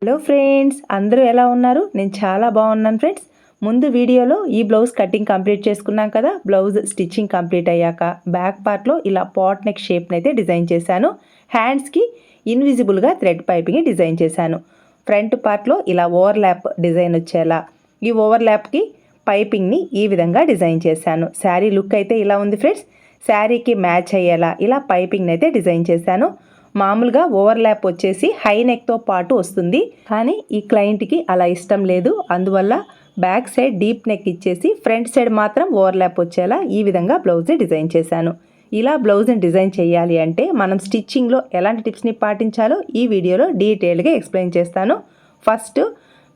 Hello friends, అందరూ ఎలా ఉన్నారు? నేను చాలా బాగున్నాను ఫ్రెండ్స్. ముందు వీడియోలో ఈ బ్లౌజ్ కటింగ్ కంప్లీట్ చేసుకున్నాం కదా. బ్లౌజ్ స్టిచ్చింగ్ కంప్లీట్ అయ్యాక బ్యాక్ పార్ట్లో ఇలా పాట్ నెక్ షేప్ని అయితే డిజైన్ చేశాను. హ్యాండ్స్కి ఇన్విజిబుల్గా థ్రెడ్ పైపింగ్ డిజైన్ చేశాను. ఫ్రంట్ పార్ట్లో ఇలా ఓవర్లాప్ డిజైన్ వచ్చేలా ఈ ఓవర్లాప్కి పైపింగ్ని ఈ విధంగా డిజైన్ చేశాను. శారీ లుక్ అయితే ఇలా ఉంది ఫ్రెండ్స్. శారీకి మ్యాచ్ అయ్యేలా ఇలా పైపింగ్ని అయితే డిజైన్ చేశాను. మామూలుగా ఓవర్లాప్ వచ్చేసి హై నెక్తో పాటు వస్తుంది, కానీ ఈ క్లయింట్కి అలా ఇష్టం లేదు. అందువల్ల బ్యాక్ సైడ్ డీప్ నెక్ ఇచ్చేసి ఫ్రంట్ సైడ్ మాత్రం ఓవర్లాప్ వచ్చేలా ఈ విధంగా బ్లౌజ్ డిజైన్ చేశాను. ఇలా బ్లౌజ్ని డిజైన్ చేయాలి అంటే మనం స్టిచ్చింగ్లో ఎలాంటి టిప్స్ని పాటించాలో ఈ వీడియోలో డీటెయిల్గా ఎక్స్ప్లెయిన్ చేస్తాను. ఫస్ట్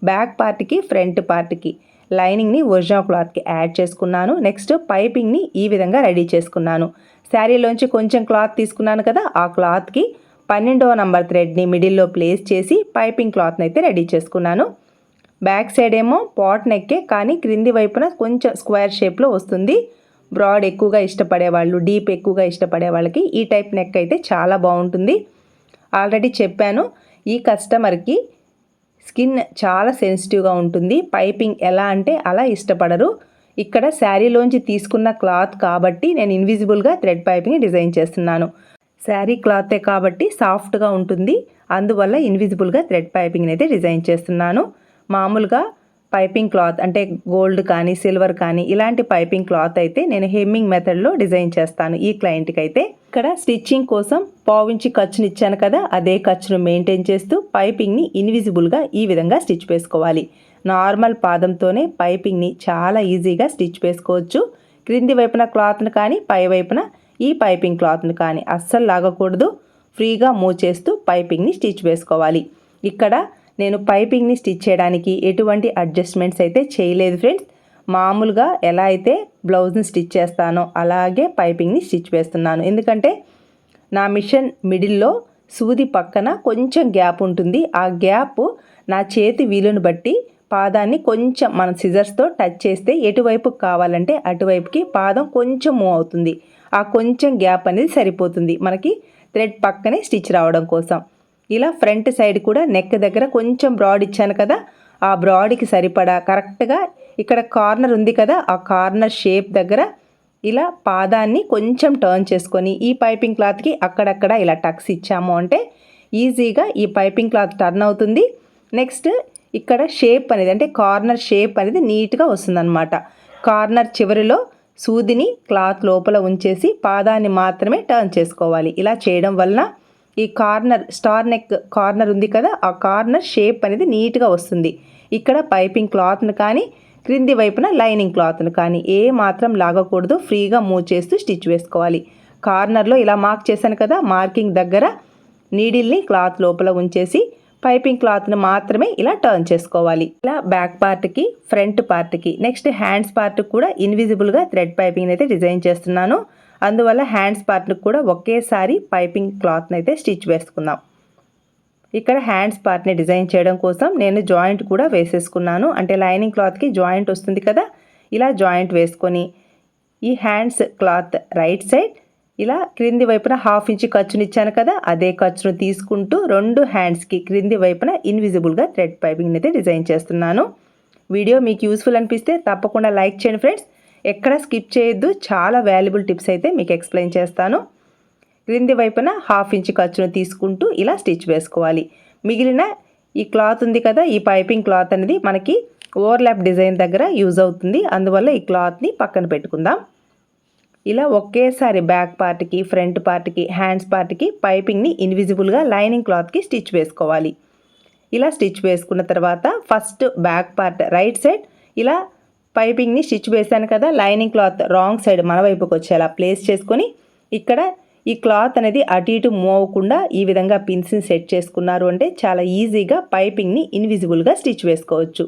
బ్యాక్ పార్ట్కి ఫ్రంట్ పార్ట్కి లైనింగ్ని ఒరిజినల్ క్లాత్కి యాడ్ చేసుకున్నాను. నెక్స్ట్ పైపింగ్ని ఈ విధంగా రెడీ చేసుకున్నాను. శారీలోంచి కొంచెం క్లాత్ తీసుకున్నాను కదా, ఆ క్లాత్కి 12వ నంబర్ థ్రెడ్ని మిడిల్లో ప్లేస్ చేసి పైపింగ్ క్లాత్ని అయితే రెడీ చేసుకున్నాను. బ్యాక్ సైడ్ ఏమో పాట్ నెక్కే, కానీ క్రింది వైపున కొంచెం స్క్వేర్ షేప్లో వస్తుంది. బ్రాడ్ ఎక్కువగా ఇష్టపడే వాళ్ళు, డీప్ ఎక్కువగా ఇష్టపడే వాళ్ళకి ఈ టైప్ నెక్ అయితే చాలా బాగుంటుంది. ఆల్రెడీ చెప్పాను, ఈ కస్టమర్కి స్కిన్ చాలా సెన్సిటివ్గా ఉంటుంది. పైపింగ్ ఎలా అంటే అలా ఇష్టపడరు. ఇక్కడ శారీలోంచి తీసుకున్న క్లాత్ కాబట్టి నేను ఇన్విజిబుల్గా థ్రెడ్ పైపింగ్ డిజైన్ చేస్తున్నాను. శారీ క్లాతే కాబట్టి సాఫ్ట్గా ఉంటుంది, అందువల్ల ఇన్విజిబుల్గా థ్రెడ్ పైపింగ్ అయితే డిజైన్ చేస్తున్నాను. మామూలుగా పైపింగ్ క్లాత్ అంటే గోల్డ్ కానీ సిల్వర్ కానీ ఇలాంటి పైపింగ్ క్లాత్ అయితే నేను హెమ్మింగ్ మెథడ్లో డిజైన్ చేస్తాను ఈ క్లయింట్కి అయితే. ఇక్కడ స్టిచ్చింగ్ కోసం పావించి ఖర్చుని ఇచ్చాను కదా, అదే ఖర్చును మెయింటైన్ చేస్తూ పైపింగ్ని ఇన్విజిబుల్గా ఈ విధంగా స్టిచ్ వేసుకోవాలి. నార్మల్ పాదంతోనే పైపింగ్ని చాలా ఈజీగా స్టిచ్ వేసుకోవచ్చు. క్రింది వైపున క్లాత్ను కానీ పై వైపున ఈ పైపింగ్ క్లాత్ను కానీ అస్సలు లాగకూడదు. ఫ్రీగా మూవ్ చేస్తూ పైపింగ్ని స్టిచ్ వేసుకోవాలి. ఇక్కడ నేను పైపింగ్ని స్టిచ్ చేయడానికి ఎటువంటి అడ్జస్ట్మెంట్స్ అయితే చేయలేదు ఫ్రెండ్స్. మామూలుగా ఎలా అయితే బ్లౌజ్ని స్టిచ్ చేస్తానో అలాగే పైపింగ్ని స్టిచ్ వేస్తున్నాను. ఎందుకంటే నా మిషన్ మిడిల్లో సూది పక్కన కొంచెం గ్యాప్ ఉంటుంది. ఆ గ్యాప్ నా చేతి వీలుని బట్టి పాదాన్ని కొంచెం మనం సిజర్స్తో టచ్ చేస్తే ఎటువైపు కావాలంటే అటువైపుకి పాదం కొంచెం మూవ్ అవుతుంది. ఆ కొంచెం గ్యాప్ అనేది సరిపోతుంది మనకి థ్రెడ్ పక్కనే స్టిచ్ రావడం కోసం. ఇలా ఫ్రంట్ సైడ్ కూడా నెక్ దగ్గర కొంచెం బ్రాడ్ ఇచ్చాను కదా, ఆ బ్రాడ్కి సరిపడా కరెక్ట్గా ఇక్కడ కార్నర్ ఉంది కదా, ఆ కార్నర్ షేప్ దగ్గర ఇలా పాదాన్ని కొంచెం టర్న్ చేసుకొని ఈ పైపింగ్ క్లాత్కి అక్కడక్కడ ఇలా టక్స్ ఇచ్చాము అంటే ఈజీగా ఈ పైపింగ్ క్లాత్ టర్న్ అవుతుంది. నెక్స్ట్ ఇక్కడ షేప్ అనేది అంటే కార్నర్ షేప్ అనేది నీట్గా వస్తుందన్నమాట. కార్నర్ చివరిలో సూదిని క్లాత్ లోపల ఉంచేసి పాదాన్ని మాత్రమే టర్న్ చేసుకోవాలి. ఇలా చేయడం వలన ఈ కార్నర్ స్టార్ నెక్ కార్నర్ ఉంది కదా, ఆ కార్నర్ షేప్ అనేది నీట్గా వస్తుంది. ఇక్కడ పైపింగ్ క్లాత్ను కానీ క్రింది వైపున లైనింగ్ క్లాత్ను కానీ ఏ మాత్రం లాగకూడదు. ఫ్రీగా మూవ్ చేస్తూ స్టిచ్ వేసుకోవాలి. కార్నర్లో ఇలా మార్క్ చేశాను కదా, మార్కింగ్ దగ్గర నీడిల్ని క్లాత్ లోపల ఉంచేసి పైపింగ్ క్లాత్ను మాత్రమే ఇలా టర్న్ చేసుకోవాలి. ఇలా బ్యాక్ పార్ట్కి ఫ్రంట్ పార్ట్కి నెక్స్ట్ హ్యాండ్స్ పార్ట్కి కూడా ఇన్విజిబుల్గా థ్రెడ్ పైపింగ్ అయితే డిజైన్ చేస్తున్నాను. అందువల్ల హ్యాండ్స్ పార్ట్కి కూడా ఒకేసారి పైపింగ్ క్లాత్ని అయితే స్టిచ్ వేసుకుందాం. ఇక్కడ హ్యాండ్స్ పార్ట్ని డిజైన్ చేయడం కోసం నేను జాయింట్ కూడా వేసేసుకున్నాను. అంటే లైనింగ్ క్లాత్కి జాయింట్ వస్తుంది కదా, ఇలా జాయింట్ వేసుకొని ఈ హ్యాండ్స్ క్లాత్ రైట్ సైడ్ ఇలా క్రింది వైపున 1/2 ఇంచ్ ఖర్చుని ఇచ్చాను కదా, అదే ఖర్చును తీసుకుంటూ 2 హ్యాండ్స్కి క్రింది వైపున ఇన్విజిబుల్గా థ్రెడ్ పైపింగ్ అయితే డిజైన్ చేస్తున్నాను. వీడియో మీకు యూస్ఫుల్ అనిపిస్తే తప్పకుండా లైక్ చేయండి ఫ్రెండ్స్. ఎక్కడ స్కిప్ చేయొద్దు, చాలా వాల్యుబుల్ టిప్స్ అయితే మీకు ఎక్స్ప్లెయిన్ చేస్తాను. క్రింది వైపున 1/2 ఇంచ్ ఖర్చును తీసుకుంటూ ఇలా స్టిచ్ వేసుకోవాలి. మిగిలిన ఈ క్లాత్ ఉంది కదా, ఈ పైపింగ్ క్లాత్ అనేది మనకి ఓవర్లాప్ డిజైన్ దగ్గర యూజ్ అవుతుంది. అందువల్ల ఈ క్లాత్ని పక్కన పెట్టుకుందాం. ఇలా ఒకేసారి బ్యాక్ పార్ట్కి ఫ్రంట్ పార్ట్కి హ్యాండ్స్ పార్ట్కి పైపింగ్ని ఇన్విజిబుల్గా లైనింగ్ క్లాత్కి స్టిచ్ వేసుకోవాలి. ఇలా స్టిచ్ వేసుకున్న తర్వాత first back part right side ఇలా పైపింగ్ని స్టిచ్ వేసాను కదా, లైనింగ్ క్లాత్ రాంగ్ సైడ్ మన వైపుకి వచ్చేలా ప్లేస్ చేసుకొని ఇక్కడ ఈ క్లాత్ అనేది అటు ఇటు మూవ్ అవ్వకుండా ఈ విధంగా పిన్స్ని సెట్ చేసుకున్నారు అంటే చాలా ఈజీగా పైపింగ్ని ఇన్విజిబుల్గా స్టిచ్ వేసుకోవచ్చు.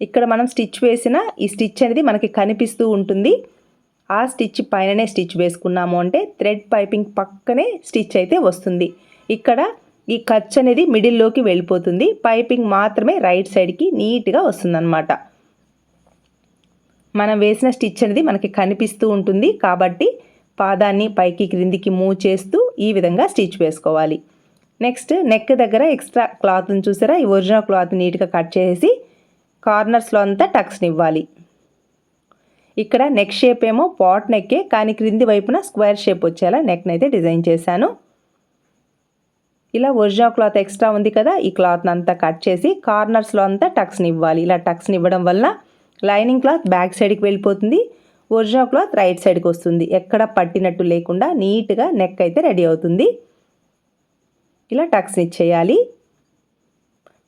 ఇక్కడ మనం స్టిచ్ వేసిన ఈ స్టిచ్ అనేది మనకి కనిపిస్తూ ఉంటుంది. ఆ స్టిచ్ పైననే స్టిచ్ వేసుకున్నాము అంటే థ్రెడ్ పైపింగ్ పక్కనే స్టిచ్ అయితే వస్తుంది. ఇక్కడ ఈ ఖర్చు అనేది మిడిల్లోకి వెళ్ళిపోతుంది, పైపింగ్ మాత్రమే రైట్ సైడ్కి నీట్గా వస్తుందన్నమాట. మనం వేసిన స్టిచ్ అనేది మనకి కనిపిస్తూ ఉంటుంది కాబట్టి పాదాన్ని పైకి క్రిందికి మూవ్ చేస్తూ ఈ విధంగా స్టిచ్ వేసుకోవాలి. నెక్స్ట్ నెక్ దగ్గర ఎక్స్ట్రా క్లాత్ని చూసారా, ఈ ఒరిజినల్ క్లాత్ నీట్గా కట్ చేసి కార్నర్స్లో అంతా టక్స్ని ఇవ్వాలి. ఇక్కడ నెక్ షేప్ ఏమో పాట్ నెక్కే, కానీ క్రింది వైపున స్క్వేర్ షేప్ వచ్చేలా నెక్ని అయితే డిజైన్ చేశాను. ఇలా ఒరిజినల్ క్లాత్ ఎక్స్ట్రా ఉంది కదా, ఈ క్లాత్ని అంతా కట్ చేసి కార్నర్స్లో అంతా టక్స్ని ఇవ్వాలి. ఇలా టక్స్ని ఇవ్వడం వల్ల లైనింగ్ క్లాత్ బ్యాక్ సైడ్కి వెళ్ళిపోతుంది, ఒరిజినల్ క్లాత్ రైట్ సైడ్కి వస్తుంది. ఎక్కడ పట్టినట్టు లేకుండా నీట్గా నెక్ అయితే రెడీ అవుతుంది. ఇలా టక్స్ని ఇచ్చేయాలి.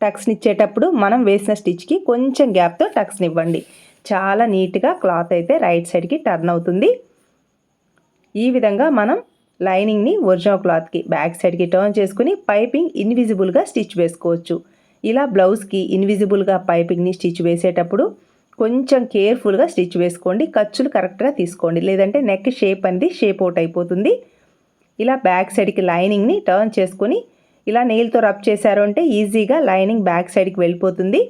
టక్స్ని ఇచ్చేటప్పుడు మనం వేసిన స్టిచ్కి కొంచెం గ్యాప్తో టక్స్ని ఇవ్వండి. చాలా నీట్గా క్లాత్ అయితే రైట్ సైడ్కి టర్న్ అవుతుంది. ఈ విధంగా మనం లైనింగ్ని ఒరిజినల్ క్లాత్కి బ్యాక్ సైడ్కి టర్న్ చేసుకుని పైపింగ్ ఇన్విజిబుల్గా స్టిచ్ వేసుకోవచ్చు. ఇలా బ్లౌజ్కి ఇన్విజిబుల్గా పైపింగ్ని స్టిచ్ వేసేటప్పుడు కొంచెం కేర్ఫుల్గా స్టిచ్ వేసుకోండి. ఖర్చులు కరెక్ట్గా తీసుకోండి, లేదంటే నెక్ షేప్ అనేది షేప్ అవుట్ అయిపోతుంది. ఇలా బ్యాక్ సైడ్కి లైనింగ్ని టర్న్ చేసుకొని ఇలా నెయిల్తో రబ్ చేశారు అంటే ఈజీగా లైనింగ్ బ్యాక్ సైడ్కి వెళ్ళిపోతుంది.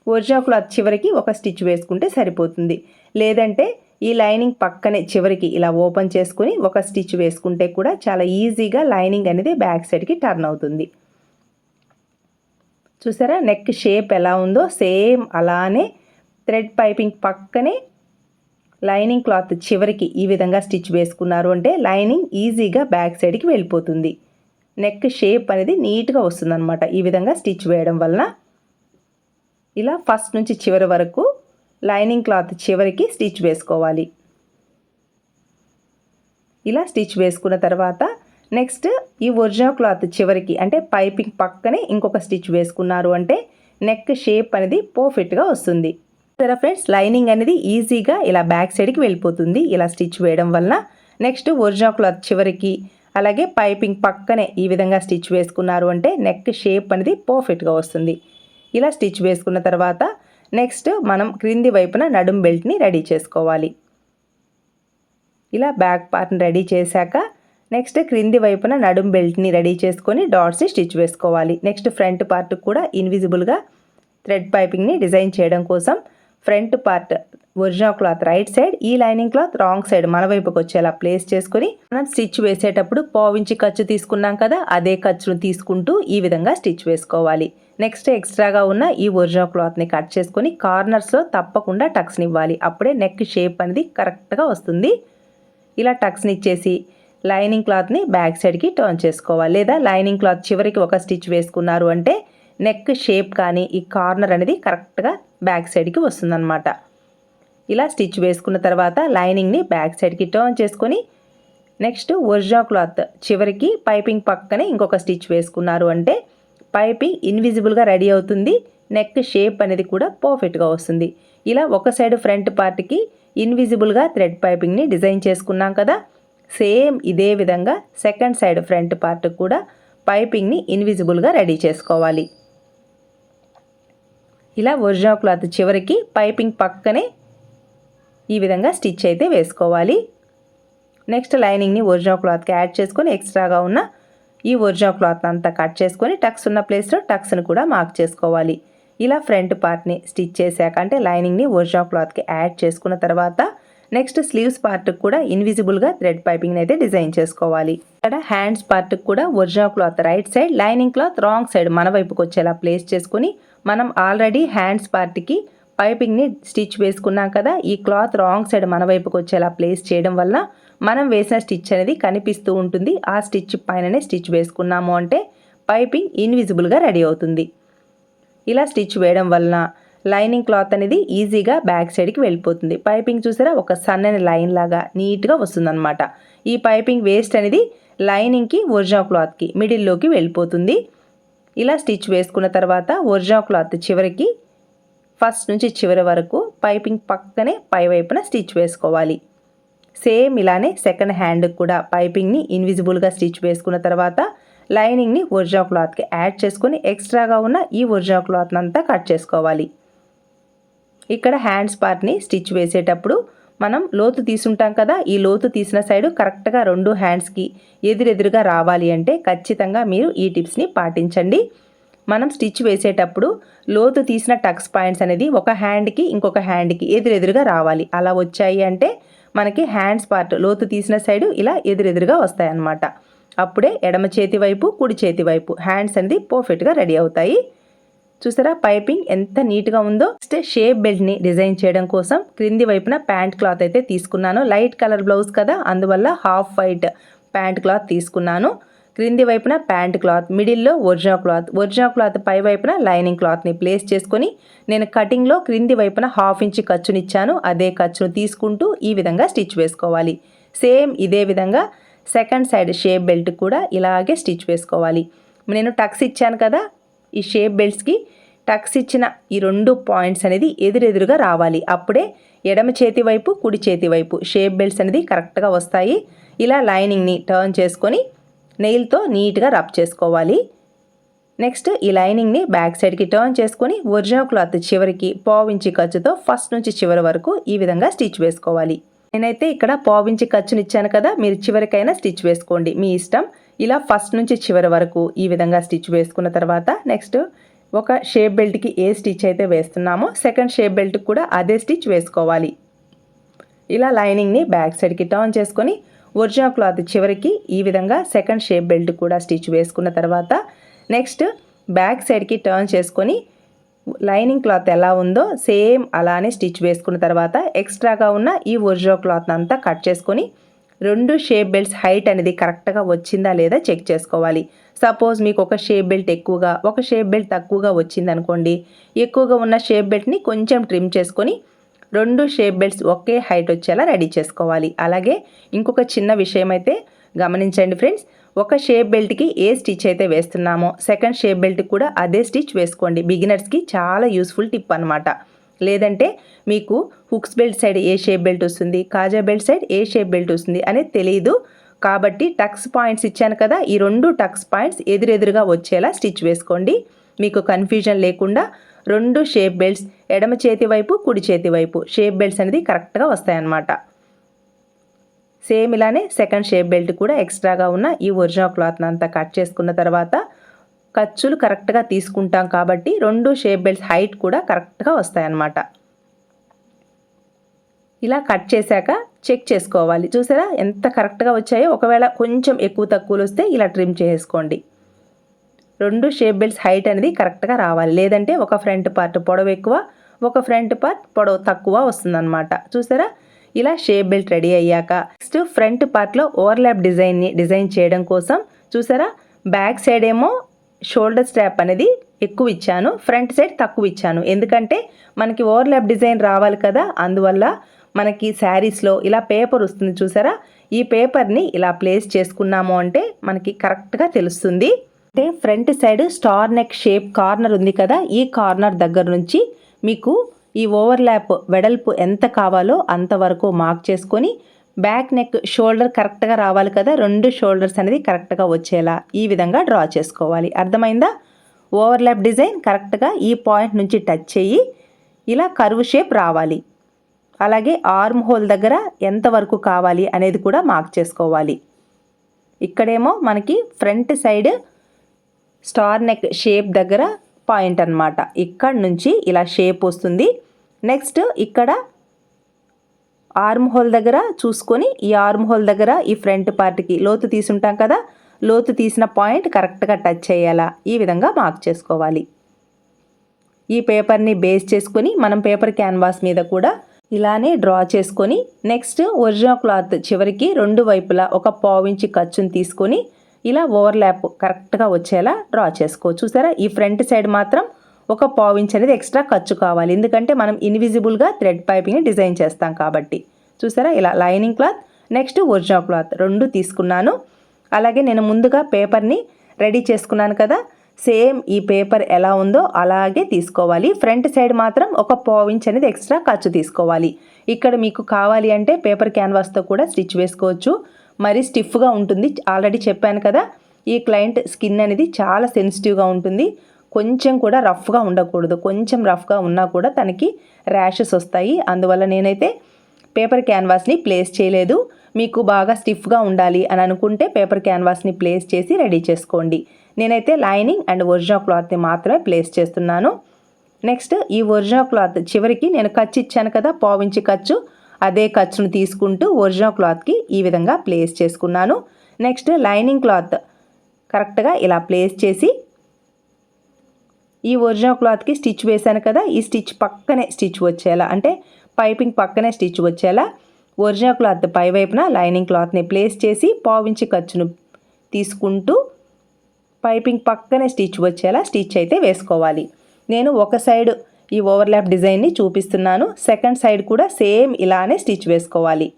ఒరిజినల్ క్లాత్ చివరికి ఒక స్టిచ్ వేసుకుంటే సరిపోతుంది. లేదంటే ఈ లైనింగ్ పక్కనే చివరికి ఇలా ఓపెన్ చేసుకుని ఒక స్టిచ్ వేసుకుంటే కూడా చాలా ఈజీగా లైనింగ్ అనేది బ్యాక్ సైడ్కి టర్న్ అవుతుంది. చూసారా నెక్ షేప్ ఎలా ఉందో, సేమ్ అలానే థ్రెడ్ పైపింగ్ పక్కనే లైనింగ్ క్లాత్ చివరికి ఈ విధంగా స్టిచ్ వేసుకున్నారు అంటే లైనింగ్ ఈజీగా బ్యాక్ సైడ్కి వెళ్ళిపోతుంది. నెక్ షేప్ అనేది నీట్గా వస్తుందన్నమాట ఈ విధంగా స్టిచ్ వేయడం వలన. ఇలా ఫస్ట్ నుంచి చివరి వరకు లైనింగ్ క్లాత్ చివరికి స్టిచ్ వేసుకోవాలి. ఇలా స్టిచ్ వేసుకున్న తర్వాత నెక్స్ట్ ఈ ఒరిజినల్ క్లాత్ చివరికి అంటే పైపింగ్ పక్కనే ఇంకొక స్టిచ్ వేసుకున్నారు అంటే నెక్ షేప్ అనేది పర్ఫెక్ట్గా వస్తుంది. సరే ఫ్రెండ్స్, లైనింగ్ అనేది ఈజీగా ఇలా బ్యాక్ సైడ్కి వెళ్ళిపోతుంది ఇలా స్టిచ్ వేయడం వలన. నెక్స్ట్ ఒరిజినల్ క్లాత్ చివరికి అలాగే పైపింగ్ పక్కనే ఈ విధంగా స్టిచ్ వేసుకున్నారు అంటే నెక్ షేప్ అనేది పర్ఫెక్ట్గా వస్తుంది. ఇలా స్టిచ్ వేసుకున్న తర్వాత నెక్స్ట్ మనం క్రింది వైపున నడుం బెల్ట్ని రెడీ చేసుకోవాలి. ఇలా బ్యాక్ పార్ట్ని రెడీ చేశాక నెక్స్ట్ క్రింది వైపున నడుం బెల్ట్ని రెడీ చేసుకొని డాట్స్ని స్టిచ్ వేసుకోవాలి. నెక్స్ట్ ఫ్రంట్ పార్ట్ కూడా ఇన్విజిబుల్గా థ్రెడ్ పైపింగ్ని డిజైన్ చేయడం కోసం front part original cloth right side, ఈ లైనింగ్ క్లాత్ రాంగ్ సైడ్ మన వైపుకి వచ్చేలా ప్లేస్ చేసుకొని మనం స్టిచ్ వేసేటప్పుడు పావించి ఖర్చు తీసుకున్నాం కదా, అదే ఖర్చును తీసుకుంటూ ఈ విధంగా స్టిచ్ వేసుకోవాలి. నెక్స్ట్ ఎక్స్ట్రాగా ఉన్న ఈ ఒరిజినల్ క్లాత్ని కట్ చేసుకొని కార్నర్స్లో తప్పకుండా టక్స్ని ఇవ్వాలి. అప్పుడే నెక్ షేప్ అనేది కరెక్ట్గా వస్తుంది. ఇలా టక్స్ని ఇచ్చేసి లైనింగ్ క్లాత్ని బ్యాక్ సైడ్కి టర్న్ చేసుకోవాలి. లేదా లైనింగ్ క్లాత్ చివరికి ఒక స్టిచ్ వేసుకున్నారు అంటే నెక్ షేప్ కానీ ఈ కార్నర్ అనేది కరెక్ట్గా బ్యాక్ సైడ్కి వస్తుందన్నమాట. ఇలా స్టిచ్ వేసుకున్న తర్వాత లైనింగ్ని బ్యాక్ సైడ్కి టర్న్ చేసుకొని నెక్స్ట్ ఒరిజినల్ క్లాత్ చివరికి పైపింగ్ పక్కనే ఇంకొక స్టిచ్ వేసుకున్నారు అంటే పైపింగ్ ఇన్విజిబుల్గా రెడీ అవుతుంది. నెక్ షేప్ అనేది కూడా పర్ఫెక్ట్గా వస్తుంది. ఇలా ఒక సైడ్ ఫ్రంట్ పార్ట్కి ఇన్విజిబుల్గా థ్రెడ్ పైపింగ్ని డిజైన్ చేసుకున్నాం కదా, సేమ్ ఇదే విధంగా సెకండ్ సైడ్ ఫ్రంట్ పార్ట్ కూడా పైపింగ్ని ఇన్విజిబుల్గా రెడీ చేసుకోవాలి. ఇలా ఒరిజినల్ క్లాత్ చివరికి పైపింగ్ పక్కనే ఈ విధంగా స్టిచ్ అయితే వేసుకోవాలి. నెక్స్ట్ లైనింగ్ని ఒరిజినల్ క్లాత్కి యాడ్ చేసుకొని ఎక్స్ట్రాగా ఉన్న ఈ ఒరిజినల్ క్లాత్ అంతా కట్ చేసుకొని టక్స్ ఉన్న ప్లేస్లో టక్స్ని కూడా మార్క్ చేసుకోవాలి. ఇలా ఫ్రంట్ పార్ట్ని స్టిచ్ చేశాక అంటే లైనింగ్ని ఒరిజినల్ క్లాత్కి యాడ్ చేసుకున్న తర్వాత నెక్స్ట్ స్లీవ్స్ పార్ట్కి కూడా ఇన్విజిబుల్గా థ్రెడ్ పైపింగ్ని అయితే డిజైన్ చేసుకోవాలి. ఇక్కడ హ్యాండ్స్ పార్ట్కి కూడా original cloth right side, lining cloth wrong side మన వైపుకి వచ్చేలా ప్లేస్ చేసుకొని మనం ఆల్రెడీ హ్యాండ్స్ పార్ట్కి పైపింగ్ని స్టిచ్ వేసుకున్నాం కదా, ఈ క్లాత్ రాంగ్ సైడ్ మన వైపుకి వచ్చేలా ప్లేస్ చేయడం వల్ల మనం వేసిన స్టిచ్ అనేది కనిపిస్తూ ఉంటుంది. ఆ స్టిచ్ పైననే స్టిచ్ వేసుకున్నాము అంటే పైపింగ్ ఇన్విజిబుల్గా రెడీ అవుతుంది. ఇలా స్టిచ్ వేయడం వలన లైనింగ్ క్లాత్ అనేది ఈజీగా బ్యాక్ సైడ్కి వెళ్ళిపోతుంది. పైపింగ్ చూసారా ఒక సన్నని లైన్ లాగా నీట్గా వస్తుందన్నమాట. ఈ పైపింగ్ వేస్ట్ అనేది లైనింగ్కి ఒరిజినల్ క్లాత్కి మిడిల్లోకి వెళ్ళిపోతుంది. ఇలా స్టిచ్ వేసుకున్న తర్వాత ఒరిజినల్ క్లాత్ చివరికి ఫస్ట్ నుంచి చివరి వరకు పైపింగ్ పక్కనే పై వైపున స్టిచ్ వేసుకోవాలి. సేమ్ ఇలానే సెకండ్ హ్యాండ్కి కూడా పైపింగ్ని ఇన్విజిబుల్గా స్టిచ్ వేసుకున్న తర్వాత లైనింగ్ని ఒరిజినల్ క్లాత్కి యాడ్ చేసుకొని ఎక్స్ట్రాగా ఉన్న ఈ ఒరిజినల్ క్లాత్ని అంతా కట్ చేసుకోవాలి. ఇక్కడ హ్యాండ్స్ పార్ట్ని స్టిచ్ వేసేటప్పుడు మనం లోతు తీసుంటాం కదా, ఈ లోతు తీసిన సైడు కరెక్ట్గా రెండు హ్యాండ్స్కి ఎదురెదురుగా రావాలి అంటే ఖచ్చితంగా మీరు ఈ టిప్స్ని పాటించండి. మనం స్టిచ్ వేసేటప్పుడు లోతు తీసిన టక్స్ పాయింట్స్ అనేది ఒక హ్యాండ్కి ఇంకొక హ్యాండ్కి ఎదురెదురుగా రావాలి. అలా వచ్చాయి అంటే మనకి హ్యాండ్స్ పార్ట్ లోతు తీసిన సైడు ఇలా ఎదురెదురుగా వస్తాయన్నమాట. అప్పుడే ఎడమ చేతి వైపు కుడి చేతి వైపు హ్యాండ్స్ అనేది పర్ఫెక్ట్గా రెడీ అవుతాయి. చూసారా పైపింగ్ ఎంత నీట్గా ఉందో. నెక్స్ట్ షేప్ బెల్ట్ని డిజైన్ చేయడం కోసం క్రింది వైపున ప్యాంట్ క్లాత్ అయితే తీసుకున్నాను. లైట్ కలర్ బ్లౌజ్ కదా, అందువల్ల హాఫ్ వైట్ ప్యాంట్ క్లాత్ తీసుకున్నాను. క్రింది వైపున ప్యాంట్ క్లాత్, మిడిల్లో ఒరిజినల్ క్లాత్ పై వైపున లైనింగ్ క్లాత్ని ప్లేస్ చేసుకొని నేను కటింగ్లో క్రింది వైపున హాఫ్ ఇంచ్ ఖర్చునిచ్చాను. అదే ఖర్చును తీసుకుంటూ ఈ విధంగా స్టిచ్ వేసుకోవాలి. సేమ్ ఇదే విధంగా సెకండ్ సైడ్ షేప్ బెల్ట్ కూడా ఇలాగే స్టిచ్ వేసుకోవాలి. నేను టక్స్ ఇచ్చాను కదా, ఈ షేప్ బెల్ట్స్కి టక్స్ ఇచ్చిన ఈ 2 పాయింట్స్ అనేది ఎదురెదురుగా రావాలి. అప్పుడే ఎడమ చేతి వైపు కుడి చేతి వైపు షేప్ బెల్ట్స్ అనేది కరెక్ట్గా వస్తాయి. ఇలా లైనింగ్ని టర్న్ చేసుకొని నెయిల్తో నీట్గా రబ్ చేసుకోవాలి. నెక్స్ట్ ఈ లైనింగ్ని బ్యాక్ సైడ్కి టర్న్ చేసుకొని ఒరిజినల్ క్లాత్ చివరికి పావించి ఖర్చుతో ఫస్ట్ నుంచి చివరి వరకు ఈ విధంగా స్టిచ్ వేసుకోవాలి. నేనైతే ఇక్కడ పావించి ఖర్చుని ఇచ్చాను కదా, మీరు చివరికైనా స్టిచ్ వేసుకోండి, మీ ఇష్టం. ఇలా ఫస్ట్ నుంచి చివరి వరకు ఈ విధంగా స్టిచ్ వేసుకున్న తర్వాత నెక్స్ట్ ఒక షేప్ బెల్ట్కి ఏ స్టిచ్ అయితే వేస్తున్నామో సెకండ్ షేప్ బెల్ట్కి కూడా అదే స్టిచ్ వేసుకోవాలి. ఇలా లైనింగ్ని బ్యాక్ సైడ్కి టర్న్ చేసుకొని ఒరిజినల్ క్లాత్ చివరికి ఈ విధంగా సెకండ్ షేప్ బెల్ట్ కూడా స్టిచ్ వేసుకున్న తర్వాత నెక్స్ట్ బ్యాక్ సైడ్కి టర్న్ చేసుకొని లైనింగ్ క్లాత్ ఎలా ఉందో సేమ్ అలానే స్టిచ్ వేసుకున్న తర్వాత ఎక్స్ట్రాగా ఉన్న ఈ ఒరిజినల్ క్లాత్ అంతా కట్ చేసుకొని 2 షేప్ బెల్ట్స్ హైట్ అనేది కరెక్ట్గా వచ్చిందా లేదా చెక్ చేసుకోవాలి. సపోజ్ మీకు ఒక షేప్ బెల్ట్ ఎక్కువగా ఒక షేప్ బెల్ట్ తక్కువగా వచ్చింది అనుకోండి, ఎక్కువగా ఉన్న షేప్ బెల్ట్ని కొంచెం ట్రిమ్ చేసుకొని 2 షేప్ బెల్ట్స్ ఒకే హైట్ వచ్చేలా రెడీ చేసుకోవాలి. అలాగే ఇంకొక చిన్న విషయం అయితే గమనించండి ఫ్రెండ్స్, ఒక షేప్ బెల్ట్కి ఏ స్టిచ్ అయితే వేస్తున్నామో సెకండ్ షేప్ బెల్ట్ కూడా అదే స్టిచ్ వేసుకోండి. బిగినర్స్కి చాలా యూస్ఫుల్ టిప్ అనమాట. లేదంటే మీకు హుక్స్ బెల్ట్ సైడ్ ఏ షేప్ బెల్ట్ వస్తుంది, కాజా బెల్ట్ సైడ్ ఏ షేప్ బెల్ట్ వస్తుంది అనేది తెలియదు. కాబట్టి టక్స్ పాయింట్స్ ఇచ్చాను కదా, ఈ 2 టక్స్ పాయింట్స్ ఎదురెదురుగా వచ్చేలా స్టిచ్ వేసుకోండి. మీకు కన్ఫ్యూజన్ లేకుండా 2 షేప్ బెల్ట్స్ ఎడమ చేతి వైపు కుడి చేతి వైపు షేప్ బెల్ట్స్ అనేది కరెక్ట్గా వస్తాయన్నమాట. సేమ్ ఇలానే సెకండ్ షేప్ బెల్ట్ కూడా ఎక్స్ట్రాగా ఉన్న ఈ ఒరిజినల్ క్లాత్ని అంతా కట్ చేసుకున్న తర్వాత ఖర్చులు కరెక్ట్గా తీసుకుంటాం కాబట్టి 2 షేప్ బెల్ట్స్ హైట్ కూడా కరెక్ట్గా వస్తాయన్నమాట. ఇలా కట్ చేశాక చెక్ చేసుకోవాలి. చూసారా ఎంత కరెక్ట్గా వచ్చాయో. ఒకవేళ కొంచెం ఎక్కువ తక్కువలు వస్తే ఇలా ట్రిమ్ చేసుకోండి. 2 షేప్ బెల్ట్స్ హైట్ అనేది కరెక్ట్గా రావాలి. లేదంటే ఒక ఫ్రంట్ పార్ట్ పొడవు ఎక్కువ, ఒక ఫ్రంట్ పార్ట్ పొడవు తక్కువ వస్తుందన్నమాట. చూసారా ఇలా షేప్ బెల్ట్ రెడీ అయ్యాక నెక్స్ట్ ఫ్రంట్ పార్ట్లో ఓవర్లాప్ డిజైన్ని డిజైన్ చేయడం కోసం చూసారా బ్యాక్ సైడ్ ఏమో షోల్డర్ స్ట్రాప్ అనేది ఎక్కువ ఇచ్చాను, ఫ్రంట్ సైడ్ తక్కువ ఇచ్చాను. ఎందుకంటే మనకి ఓవర్లాప్ డిజైన్ రావాలి కదా, అందువల్ల మనకి శారీస్లో ఇలా పేపర్ వస్తుంది చూసారా, ఈ పేపర్ని ఇలా ప్లేస్ చేసుకున్నాము అంటే మనకి కరెక్ట్గా తెలుస్తుంది. అంటే front side star neck shape corner ఉంది కదా, ఈ కార్నర్ దగ్గర నుంచి మీకు ఈ ఓవర్లాప్ వెడల్పు ఎంత కావాలో అంతవరకు మార్క్ చేసుకొని బ్యాక్ నెక్ షోల్డర్ కరెక్ట్గా రావాలి కదా, 2 షోల్డర్స్ అనేది కరెక్ట్గా వచ్చేలా ఈ విధంగా డ్రా చేసుకోవాలి. అర్థమైందా? ఓవర్లాప్ డిజైన్ కరెక్ట్గా ఈ పాయింట్ నుంచి టచ్ చేయి ఇలా కర్వ్ షేప్ రావాలి. అలాగే ఆర్మ్ హోల్ దగ్గర ఎంతవరకు కావాలి అనేది కూడా మార్క్ చేసుకోవాలి. ఇక్కడేమో మనకి front side star neck shape దగ్గర పాయింట్ అన్నమాట. ఇక్కడ నుంచి ఇలా షేప్ వస్తుంది. నెక్స్ట్ ఇక్కడ ఆర్మ్ హోల్ దగ్గర చూసుకొని ఈ ఆర్మ్ హోల్ దగ్గర ఈ ఫ్రంట్ పార్ట్కి లోతు తీసుంటాం కదా, లోతు తీసిన పాయింట్ కరెక్ట్గా టచ్ చేయాలా ఈ విధంగా మార్క్ చేసుకోవాలి. ఈ పేపర్ని బేస్ చేసుకొని మనం పేపర్ క్యాన్వాస్ మీద కూడా ఇలానే డ్రా చేసుకొని నెక్స్ట్ ఒరిజినల్ క్లాత్ చివరికి 2 వైపులా ఒక పావించి ఖర్చుని తీసుకొని ఇలా ఓవర్లాప్ కరెక్ట్గా వచ్చేలా డ్రా చేసుకో. చూసారా ఈ ఫ్రంట్ సైడ్ మాత్రం ఒక పావించి అనేది ఎక్స్ట్రా ఖర్చు కావాలి, ఎందుకంటే మనం ఇన్విజిబుల్గా థ్రెడ్ పైపింగ్ డిజైన్ చేస్తాం కాబట్టి. చూసారా ఇలా lining cloth next original cloth 2 తీసుకున్నాను. అలాగే నేను ముందుగా పేపర్ని రెడీ చేసుకున్నాను కదా, సేమ్ ఈ పేపర్ ఎలా ఉందో అలాగే తీసుకోవాలి. ఫ్రంట్ సైడ్ మాత్రం ఒక పావించి అనేది ఎక్స్ట్రా ఖర్చు తీసుకోవాలి. ఇక్కడ మీకు కావాలి అంటే పేపర్ క్యాన్వాస్తో కూడా స్టిచ్ వేసుకోవచ్చు, మరి స్టిఫ్గా ఉంటుంది. ఆల్రెడీ చెప్పాను కదా, ఈ క్లయింట్ స్కిన్ అనేది చాలా సెన్సిటివ్గా ఉంటుంది, కొంచెం కూడా రఫ్గా ఉండకూడదు. కొంచెం రఫ్గా ఉన్నా కూడా తనకి ర్యాషెస్ వస్తాయి. అందువల్ల నేనైతే పేపర్ క్యాన్వాస్ని ప్లేస్ చేయలేదు. మీకు బాగా స్టిఫ్గా ఉండాలి అని అనుకుంటే పేపర్ క్యాన్వాస్ని ప్లేస్ చేసి రెడీ చేసుకోండి. నేనైతే లైనింగ్ అండ్ ఒరిజినల్ క్లాత్ని మాత్రమే ప్లేస్ చేస్తున్నాను. నెక్స్ట్ ఈ ఒరిజినల్ క్లాత్ చివరికి నేను ఖర్చు ఇచ్చాను కదా, పావించి ఖర్చు, అదే ఖర్చును తీసుకుంటూ ఒరిజినల్ క్లాత్కి ఈ విధంగా ప్లేస్ చేసుకున్నాను. నెక్స్ట్ లైనింగ్ క్లాత్ కరెక్ట్గా ఇలా ప్లేస్ చేసి ఈ ఒరిజినల్ క్లాత్కి స్టిచ్ వేశాను కదా, ఈ స్టిచ్ పక్కనే స్టిచ్ వచ్చేలా, అంటే పైపింగ్ పక్కనే స్టిచ్ వచ్చేలా ఒరిజినల్ క్లాత్ పై వైపున లైనింగ్ క్లాత్ని ప్లేస్ చేసి పావించి ఖర్చును తీసుకుంటూ పైపింగ్ పక్కనే స్టిచ్ వచ్చేలా స్టిచ్ అయితే వేసుకోవాలి. నేను ఒక సైడ్ ఈ ఓవర్లాప్ డిజైన్ని చూపిస్తున్నాను, సెకండ్ సైడ్ కూడా సేమ్ ఇలానే స్టిచ్ వేసుకోవాలి.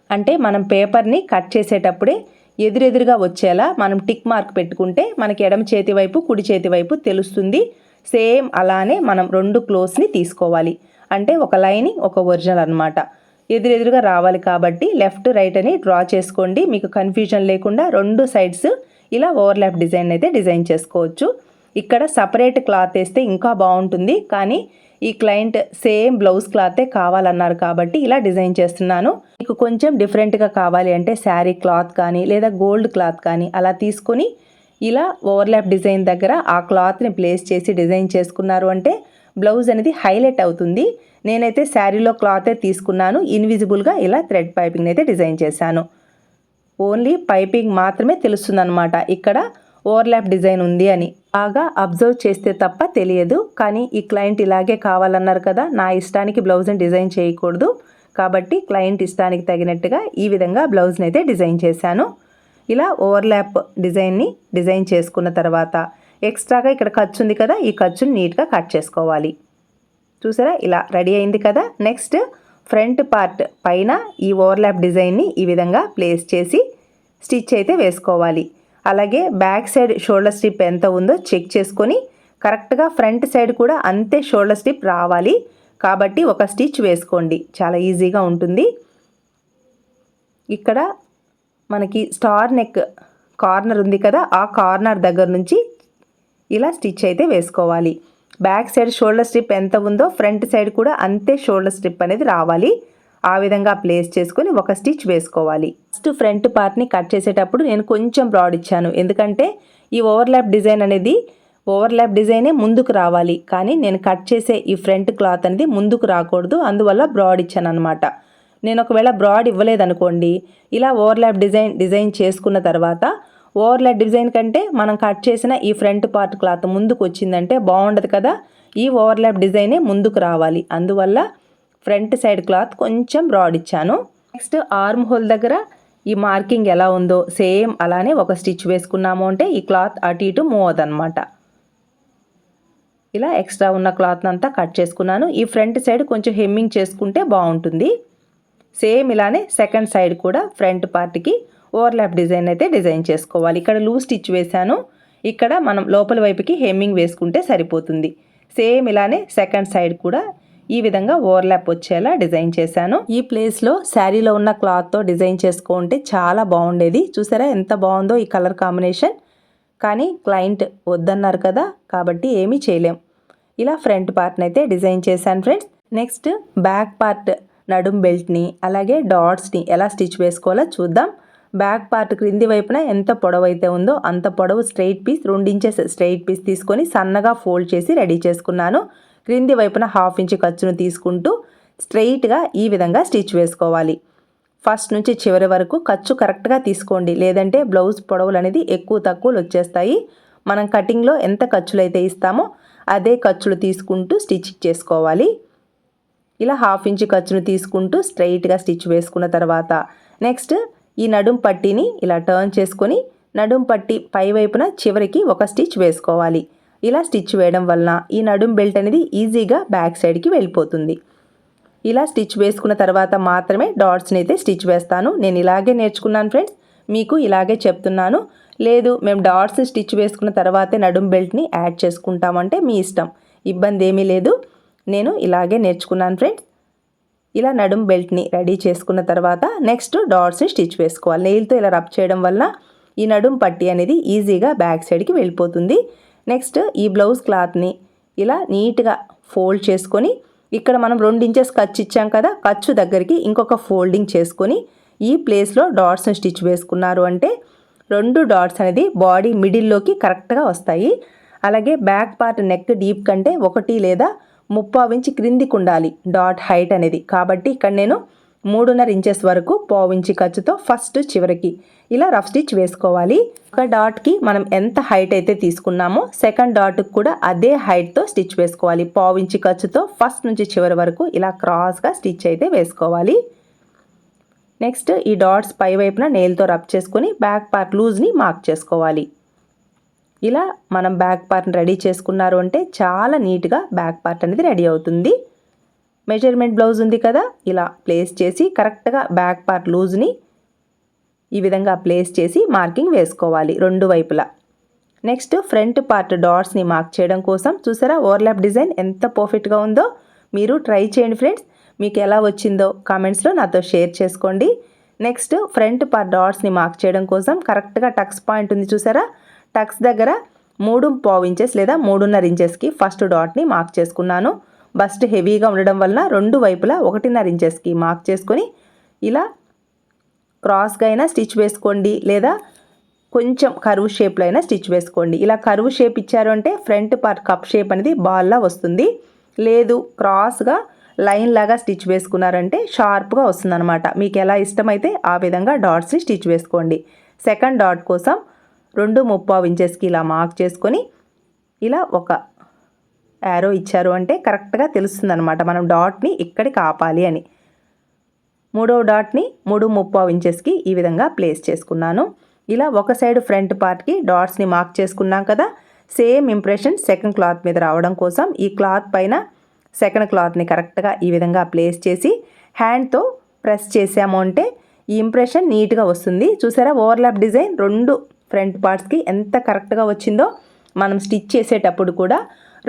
అంటే మనం పేపర్ని కట్ చేసేటప్పుడే ఎదురెదురుగా వచ్చేలా మనం టిక్ మార్క్ పెట్టుకుంటే మనకి ఎడమ చేతి వైపు కుడి చేతి వైపు తెలుస్తుంది. సేమ్ అలానే మనం 2 క్లోత్స్ని తీసుకోవాలి, అంటే ఒక లైనింగ్ ఒక ఒరిజినల్ అనమాట. ఎదురెదురుగా రావాలి కాబట్టి లెఫ్ట్ రైట్ అని డ్రా చేసుకోండి, మీకు కన్ఫ్యూజన్ లేకుండా 2 సైడ్స్ ఇలా ఓవర్లాప్ డిజైన్ అయితే డిజైన్ చేసుకోవచ్చు. ఇక్కడ సపరేట్ క్లాత్ వేస్తే ఇంకా బాగుంటుంది, కానీ ఈ క్లయింట్ సేమ్ బ్లౌజ్ క్లాతే కావాలన్నారు కాబట్టి ఇలా డిజైన్ చేస్తున్నాను. మీకు కొంచెం డిఫరెంట్గా కావాలి అంటే శారీ క్లాత్ కానీ లేదా గోల్డ్ క్లాత్ కానీ అలా తీసుకొని ఇలా ఓవర్లాప్ డిజైన్ దగ్గర ఆ క్లాత్ని ప్లేస్ చేసి డిజైన్ చేసుకున్నారు అంటే బ్లౌజ్ అనేది హైలైట్ అవుతుంది. నేనైతే శారీలో క్లాతే తీసుకున్నాను, ఇన్విజిబుల్గా ఇలా థ్రెడ్ పైపింగ్ అయితే డిజైన్ చేశాను. ఓన్లీ పైపింగ్ మాత్రమే తెలుస్తుందన్నమాట ఇక్కడ ఓవర్లాప్ డిజైన్ ఉంది అని. బాగా అబ్జర్వ్ చేస్తే తప్ప తెలియదు, కానీ ఈ క్లయింట్ ఇలాగే కావాలన్నారు కదా, నా ఇష్టానికి బ్లౌజ్ని డిజైన్ చేయకూడదు కాబట్టి క్లయింట్ ఇష్టానికి తగినట్టుగా ఈ విధంగా బ్లౌజ్ని అయితే డిజైన్ చేశాను. ఇలా ఓవర్లాప్ డిజైన్ని డిజైన్ చేసుకున్న తర్వాత ఎక్స్ట్రాగా ఇక్కడ ఖర్చు ఉంది కదా, ఈ ఖర్చుని నీట్గా కట్ చేసుకోవాలి. చూసారా, ఇలా రెడీ అయింది కదా. నెక్స్ట్ ఫ్రంట్ పార్ట్ పైన ఈ ఓవర్లాప్ డిజైన్ని ఈ విధంగా ప్లేస్ చేసి స్టిచ్ అయితే వేసుకోవాలి. అలాగే బ్యాక్ సైడ్ షోల్డర్ స్ట్రిప్ ఎంత ఉందో చెక్ చేసుకొని కరెక్ట్గా ఫ్రంట్ సైడ్ కూడా అంతే షోల్డర్ స్ట్రిప్ రావాలి కాబట్టి ఒక స్టిచ్ వేసుకోండి, చాలా ఈజీగా ఉంటుంది. ఇక్కడ మనకి స్టార్ నెక్ కార్నర్ ఉంది కదా, ఆ కార్నర్ దగ్గర నుంచి ఇలా స్టిచ్ అయితే వేసుకోవాలి. బ్యాక్ సైడ్ షోల్డర్ స్ట్రిప్ ఎంత ఉందో ఫ్రంట్ సైడ్ కూడా అంతే షోల్డర్ స్ట్రిప్ అనేది రావాలి. ఆ విధంగా ప్లేస్ చేసుకొని ఒక స్టిచ్ వేసుకోవాలి. ఫస్ట్ ఫ్రంట్ పార్ట్ని కట్ చేసేటప్పుడు నేను కొంచెం బ్రాడ్ ఇచ్చాను, ఎందుకంటే ఈ ఓవర్లాప్ డిజైన్ అనేది ఓవర్లాప్ డిజైనే ముందుకు రావాలి, కానీ నేను కట్ చేసే ఈ ఫ్రంట్ క్లాత్ అనేది ముందుకు రాకూడదు, అందువల్ల బ్రాడ్ ఇచ్చాను అనమాట. నేను ఒకవేళ బ్రాడ్ ఇవ్వలేదనుకోండి, ఇలా ఓవర్లాప్ డిజైన్ చేసుకున్న తర్వాత ఓవర్లాప్ డిజైన్ కంటే మనం కట్ చేసిన ఈ ఫ్రంట్ పార్ట్ క్లాత్ ముందుకు వచ్చిందంటే బాగుండదు కదా, ఈ ఓవర్లాప్ డిజైనే ముందుకు రావాలి, అందువల్ల ఫ్రంట్ సైడ్ క్లాత్ కొంచెం బ్రాడ్ ఇచ్చాను. నెక్స్ట్ ఆర్మ్ హోల్ దగ్గర ఈ మార్కింగ్ ఎలా ఉందో సేమ్ అలానే ఒక స్టిచ్ వేసుకున్నాము అంటే ఈ క్లాత్ అటు ఇటు మూవ్ అవుతుందన్నమాట. ఇలా ఎక్స్ట్రా ఉన్న క్లాత్ అంతా కట్ చేసుకున్నాను. ఈ ఫ్రంట్ సైడ్ కొంచెం హెమ్మింగ్ చేసుకుంటే బాగుంటుంది. సేమ్ ఇలానే సెకండ్ సైడ్ కూడా ఫ్రంట్ పార్ట్కి ఓవర్లాప్ డిజైన్ అయితే డిజైన్ చేసుకోవాలి. ఇక్కడ లూజ్ స్టిచ్ వేశాను, ఇక్కడ మనం లోపల వైపుకి హెమ్మింగ్ వేసుకుంటే సరిపోతుంది. సేమ్ ఇలానే సెకండ్ సైడ్ కూడా ఈ విధంగా ఓవర్లాప్ వచ్చేలా డిజైన్ చేశాను. ఈ ప్లేస్లో శారీలో ఉన్న క్లాత్తో డిజైన్ చేసుకుంటే చాలా బాగుండేది. చూసారా ఎంత బాగుందో ఈ కలర్ కాంబినేషన్, కానీ క్లయింట్ వద్దన్నారు కదా కాబట్టి ఏమీ చేయలేం. ఇలా ఫ్రంట్ పార్ట్ని అయితే డిజైన్ చేశాను ఫ్రెండ్స్. నెక్స్ట్ బ్యాక్ పార్ట్ నడుం బెల్ట్ని అలాగే డాట్స్ని ఎలా స్టిచ్ వేసుకోవాలో చూద్దాం. బ్యాక్ పార్ట్ క్రింది వైపున ఎంత పొడవు అయితే ఉందో అంత పొడవు straight piece 2 inches straight piece తీసుకొని సన్నగా ఫోల్డ్ చేసి రెడీ చేసుకున్నాను. క్రింది వైపున 1/2 ఇంచ్ ఖర్చును తీసుకుంటూ స్ట్రైట్గా ఈ విధంగా స్టిచ్ వేసుకోవాలి. ఫస్ట్ నుంచి చివరి వరకు ఖర్చు కరెక్ట్గా తీసుకోండి, లేదంటే బ్లౌజ్ పొడవులు అనేది ఎక్కువ తక్కువలు వచ్చేస్తాయి. మనం కటింగ్లో ఎంత ఖర్చులు అయితే ఇస్తామో అదే ఖర్చులు తీసుకుంటూ స్టిచ్ చేసుకోవాలి. ఇలా 1/2 ఇంచ్ ఖర్చును తీసుకుంటూ స్ట్రైట్గా స్టిచ్ వేసుకున్న తర్వాత నెక్స్ట్ ఈ నడుం పట్టీని ఇలా టర్న్ చేసుకొని నడుం పట్టీ పై వైపున చివరికి ఒక స్టిచ్ వేసుకోవాలి. ఇలా స్టిచ్ వేయడం వలన ఈ నడుం బెల్ట్ అనేది ఈజీగా బ్యాక్ సైడ్కి వెళ్ళిపోతుంది. ఇలా స్టిచ్ వేసుకున్న తర్వాత మాత్రమే డాట్స్ని అయితే స్టిచ్ వేస్తాను. నేను ఇలాగే నేర్చుకున్నాను ఫ్రెండ్స్, మీకు ఇలాగే చెప్తున్నాను. లేదు మేము డాట్స్ స్టిచ్ వేసుకున్న తర్వాతే నడుం బెల్ట్ని యాడ్ చేసుకుంటామంటే మీ ఇష్టం, ఇబ్బంది ఏమీ లేదు. నేను ఇలాగే నేర్చుకున్నాను ఫ్రెండ్స్. ఇలా నడుం బెల్ట్ని రెడీ చేసుకున్న తర్వాత నెక్స్ట్ డాట్స్ని స్టిచ్ వేసుకోవాలి. నెయిల్తో ఇలా రబ్ చేయడం వల్ల ఈ నడుం పట్టీ అనేది ఈజీగా బ్యాక్ సైడ్కి వెళ్ళిపోతుంది. నెక్స్ట్ ఈ బ్లౌజ్ క్లాత్ని ఇలా నీట్గా ఫోల్డ్ చేసుకొని ఇక్కడ మనం 2 ఇంచెస్ ఖర్చు ఇచ్చాం కదా, ఖర్చు దగ్గరికి ఇంకొక ఫోల్డింగ్ చేసుకొని ఈ ప్లేస్లో డాట్స్ని స్టిచ్ వేసుకున్నారు అంటే 2 డాట్స్ అనేది బాడీ మిడిల్లోకి కరెక్ట్గా వస్తాయి. అలాగే బ్యాక్ పార్ట్ నెక్ డీప్ కంటే 1 లేదా 3/4 ఇంచ్ క్రిందికి ఉండాలి డాట్ హైట్ అనేది, కాబట్టి ఇక్కడ నేను 3.5 ఇంచెస్ వరకు పావించి ఖర్చుతో ఫస్ట్ చివరికి ఇలా రఫ్ స్టిచ్ వేసుకోవాలి. ఒక డాట్కి మనం ఎంత హైట్ అయితే తీసుకున్నామో సెకండ్ డాట్కి కూడా అదే హైట్తో స్టిచ్ వేసుకోవాలి. పావించి ఖర్చుతో ఫస్ట్ నుంచి చివరి వరకు ఇలా క్రాస్గా స్టిచ్ అయితే వేసుకోవాలి. నెక్స్ట్ ఈ డాట్స్ పై వైపున నెయిల్తో రబ్ చేసుకొని బ్యాక్ పార్ట్ లూజ్ని మార్క్ చేసుకోవాలి. ఇలా మనం బ్యాక్ పార్ట్ని రెడీ చేసుకున్నారు అంటే చాలా నీట్గా బ్యాక్ పార్ట్ అనేది రెడీ అవుతుంది. మెజర్మెంట్ బ్లౌజ్ ఉంది కదా, ఇలా ప్లేస్ చేసి కరెక్ట్గా బ్యాక్ పార్ట్ లూజ్ని ఈ విధంగా ప్లేస్ చేసి మార్కింగ్ వేసుకోవాలి రెండు వైపులా. నెక్స్ట్ ఫ్రంట్ పార్ట్ డాట్స్ని మార్క్ చేయడం కోసం చూసారా ఓవర్లాప్ డిజైన్ ఎంత పర్ఫెక్ట్గా ఉందో. మీరు ట్రై చేయండి ఫ్రెండ్స్, మీకు ఎలా వచ్చిందో కామెంట్స్లో నాతో షేర్ చేసుకోండి. నెక్స్ట్ ఫ్రంట్ పార్ట్ డాట్స్ని మార్క్ చేయడం కోసం కరెక్ట్గా టక్స్ పాయింట్ ఉంది చూసారా, టక్స్ దగ్గర 3.5 ఇంచెస్ లేదా 3.5 ఇంచెస్కి ఫస్ట్ డాట్ని మార్క్ చేసుకున్నాను. బస్ట్ హెవీగా ఉండడం వలన రెండు వైపులా 1.5 ఇంచెస్కి మార్క్ చేసుకొని ఇలా క్రాస్గా అయినా స్టిచ్ వేసుకోండి, లేదా కొంచెం కరువు షేప్లో అయినా స్టిచ్ వేసుకోండి. ఇలా కరువు షేప్ ఇచ్చారు అంటే ఫ్రంట్ పార్ట్ కప్ షేప్ అనేది బాల్లా వస్తుంది. లేదు క్రాస్గా లైన్ లాగా స్టిచ్ వేసుకున్నారంటే షార్ప్గా వస్తుంది అనమాట. మీకు ఎలా ఇష్టమైతే ఆ విధంగా డాట్స్ని స్టిచ్ వేసుకోండి. సెకండ్ డాట్ కోసం 2.5 ఇంచెస్కి ఇలా మార్క్ చేసుకొని ఇలా ఒక యారో ఇచ్చారు అంటే కరెక్ట్గా తెలుస్తుంది అనమాట మనం డాట్ని ఇక్కడికి ఆపాలి అని. మూడవ డాట్ని 3.5 ఇంచెస్కి ఈ విధంగా ప్లేస్ చేసుకున్నాను. ఇలా ఒక సైడ్ ఫ్రంట్ పార్ట్కి డాట్స్ని మార్క్ చేసుకున్నాం కదా, సేమ్ ఇంప్రెషన్ సెకండ్ క్లాత్ మీద రావడం కోసం ఈ క్లాత్ పైన సెకండ్ క్లాత్ని కరెక్ట్గా ఈ విధంగా ప్లేస్ చేసి హ్యాండ్తో ప్రెస్ చేసాము అంటే ఈ ఇంప్రెషన్ నీట్గా వస్తుంది. చూసారా ఓవర్లాప్ డిజైన్ రెండు ఫ్రంట్ పార్ట్స్కి ఎంత కరెక్ట్గా వచ్చిందో. మనం స్టిచ్ చేసేటప్పుడు కూడా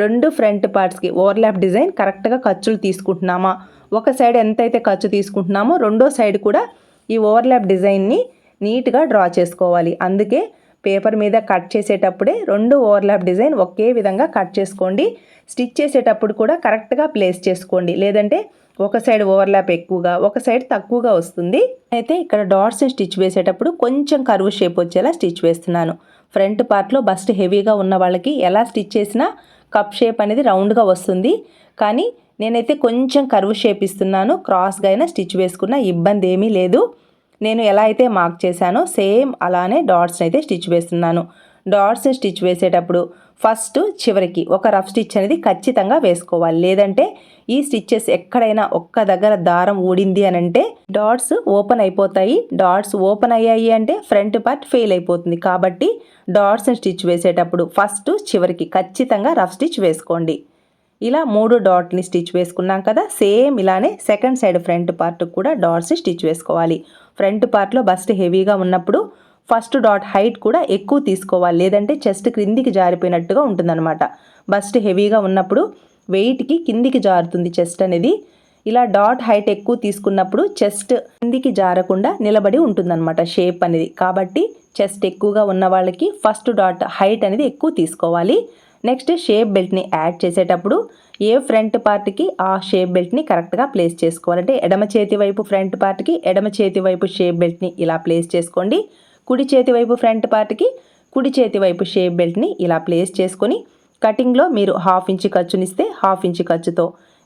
రెండు ఫ్రంట్ పార్ట్స్కి ఓవర్లాప్ డిజైన్ కరెక్ట్గా ఖర్చులు తీసుకుంటున్నామా, ఒక సైడ్ ఎంతైతే ఖర్చు తీసుకుంటున్నామో రెండో సైడ్ కూడా ఈ ఓవర్లాప్ డిజైన్ని నీట్గా డ్రా చేసుకోవాలి. అందుకే పేపర్ మీద కట్ చేసేటప్పుడే రెండు ఓవర్లాప్ డిజైన్ ఒకే విధంగా కట్ చేసుకోండి. స్టిచ్ చేసేటప్పుడు కూడా కరెక్ట్గా ప్లేస్ చేసుకోండి, లేదంటే ఒక సైడ్ ఓవర్లాప్ ఎక్కువగా ఒక సైడ్ తక్కువగా వస్తుంది. అయితే ఇక్కడ డాట్స్ని స్టిచ్ వేసేటప్పుడు కొంచెం కర్వ్ షేప్ వచ్చేలా స్టిచ్ వేస్తున్నాను. ఫ్రంట్ పార్ట్లో బస్ట్ హెవీగా ఉన్న వాళ్ళకి ఎలా స్టిచ్ చేసినా కప్ షేప్ అనేది రౌండ్గా వస్తుంది. కానీ నేనైతే కొంచెం కర్వ్ షేప్ ఇస్తున్నాను. క్రాస్గా అయినా స్టిచ్ వేసుకున్న ఇబ్బంది ఏమీ లేదు. నేను ఎలా అయితే మార్క్ చేశానో సేమ్ అలానే డాట్స్ని అయితే స్టిచ్ వేస్తున్నాను. డాట్స్ని స్టిచ్ వేసేటప్పుడు ఫస్ట్ చివరికి ఒక రఫ్ స్టిచ్ అనేది ఖచ్చితంగా వేసుకోవాలి. లేదంటే ఈ స్టిచ్చెస్ ఎక్కడైనా ఒక్క దగ్గర దారం ఊడింది అని అంటే డాట్స్ ఓపెన్ అయిపోతాయి. డాట్స్ ఓపెన్ అయ్యాయి అంటే ఫ్రంట్ పార్ట్ ఫెయిల్ అయిపోతుంది. కాబట్టి డాట్స్ని స్టిచ్ వేసేటప్పుడు ఫస్ట్ చివరికి ఖచ్చితంగా రఫ్ స్టిచ్ వేసుకోండి. ఇలా 3 డాట్ని స్టిచ్ వేసుకున్నాం కదా, సేమ్ ఇలానే సెకండ్ సైడ్ ఫ్రంట్ పార్ట్ కూడా డాట్స్ స్టిచ్ వేసుకోవాలి. ఫ్రంట్ పార్ట్లో బస్ట్ హెవీగా ఉన్నప్పుడు ఫస్ట్ డాట్ హైట్ కూడా ఎక్కువ తీసుకోవాలి, లేదంటే చెస్ట్ క్రిందికి జారిపోయినట్టుగా ఉంటుందన్నమాట. బస్ట్ హెవీగా ఉన్నప్పుడు వెయిట్కి కిందికి జారుతుంది చెస్ట్ అనేది. ఇలా డాట్ హైట్ ఎక్కువ తీసుకున్నప్పుడు చెస్ట్ కిందికి జారకుండా నిలబడి ఉంటుందన్నమాట షేప్ అనేది. కాబట్టి చెస్ట్ ఎక్కువగా ఉన్న వాళ్ళకి ఫస్ట్ డాట్ హైట్ అనేది ఎక్కువ తీసుకోవాలి. నెక్స్ట్ షేప్ బెల్ట్ని యాడ్ చేసేటప్పుడు ఏ ఫ్రంట్ పార్ట్కి ఆ షేప్ బెల్ట్ని కరెక్ట్గా ప్లేస్ చేసుకోవాలంటే ఎడమ చేతి వైపు ఫ్రంట్ పార్ట్కి ఎడమ చేతి వైపు షేప్ బెల్ట్ని ఇలా ప్లేస్ చేసుకోండి. కుడి చేతి వైపు ఫ్రంట్ పార్ట్కి కుడి చేతి వైపు షేప్ బెల్ట్ని ఇలా ప్లేస్ చేసుకొని కటింగ్లో మీరు 1/2 ఇంచ్ ఖర్చునిస్తే 1/2 ఇంచ్ ఖర్చుతో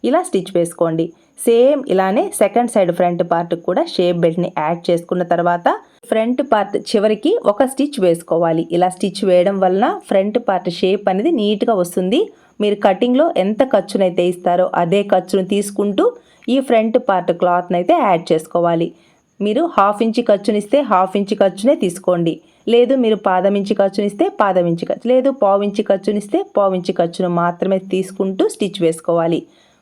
ఇలా స్టిచ్ వేసుకోండి. సేమ్ ఇలానే సెకండ్ సైడ్ ఫ్రంట్ పార్ట్ కూడా షేప్ బెల్ట్ని యాడ్ చేసుకున్న తర్వాత ఫ్రంట్ పార్ట్ చివరికి ఒక స్టిచ్ వేసుకోవాలి. ఇలా స్టిచ్ వేయడం వలన ఫ్రంట్ పార్ట్ షేప్ అనేది నీట్గా వస్తుంది. మీరు కటింగ్లో ఎంత ఖర్చునైతే ఇస్తారో అదే ఖర్చును తీసుకుంటూ ఈ ఫ్రంట్ పార్ట్ క్లాత్ని అయితే యాడ్ చేసుకోవాలి. మీరు 1/2 ఇంచ్ ఖర్చునిస్తే 1/2 ఇంచ్ ఖర్చునే తీసుకోండి. లేదు మీరు పాదం ఇంచు ఖర్చునిస్తే పాదం ఇంచు ఖర్చు, లేదు పావు ఇంచు ఖర్చునిస్తే పావు ఇంచు ఖర్చును మాత్రమే తీసుకుంటూ స్టిచ్ వేసుకోవాలి.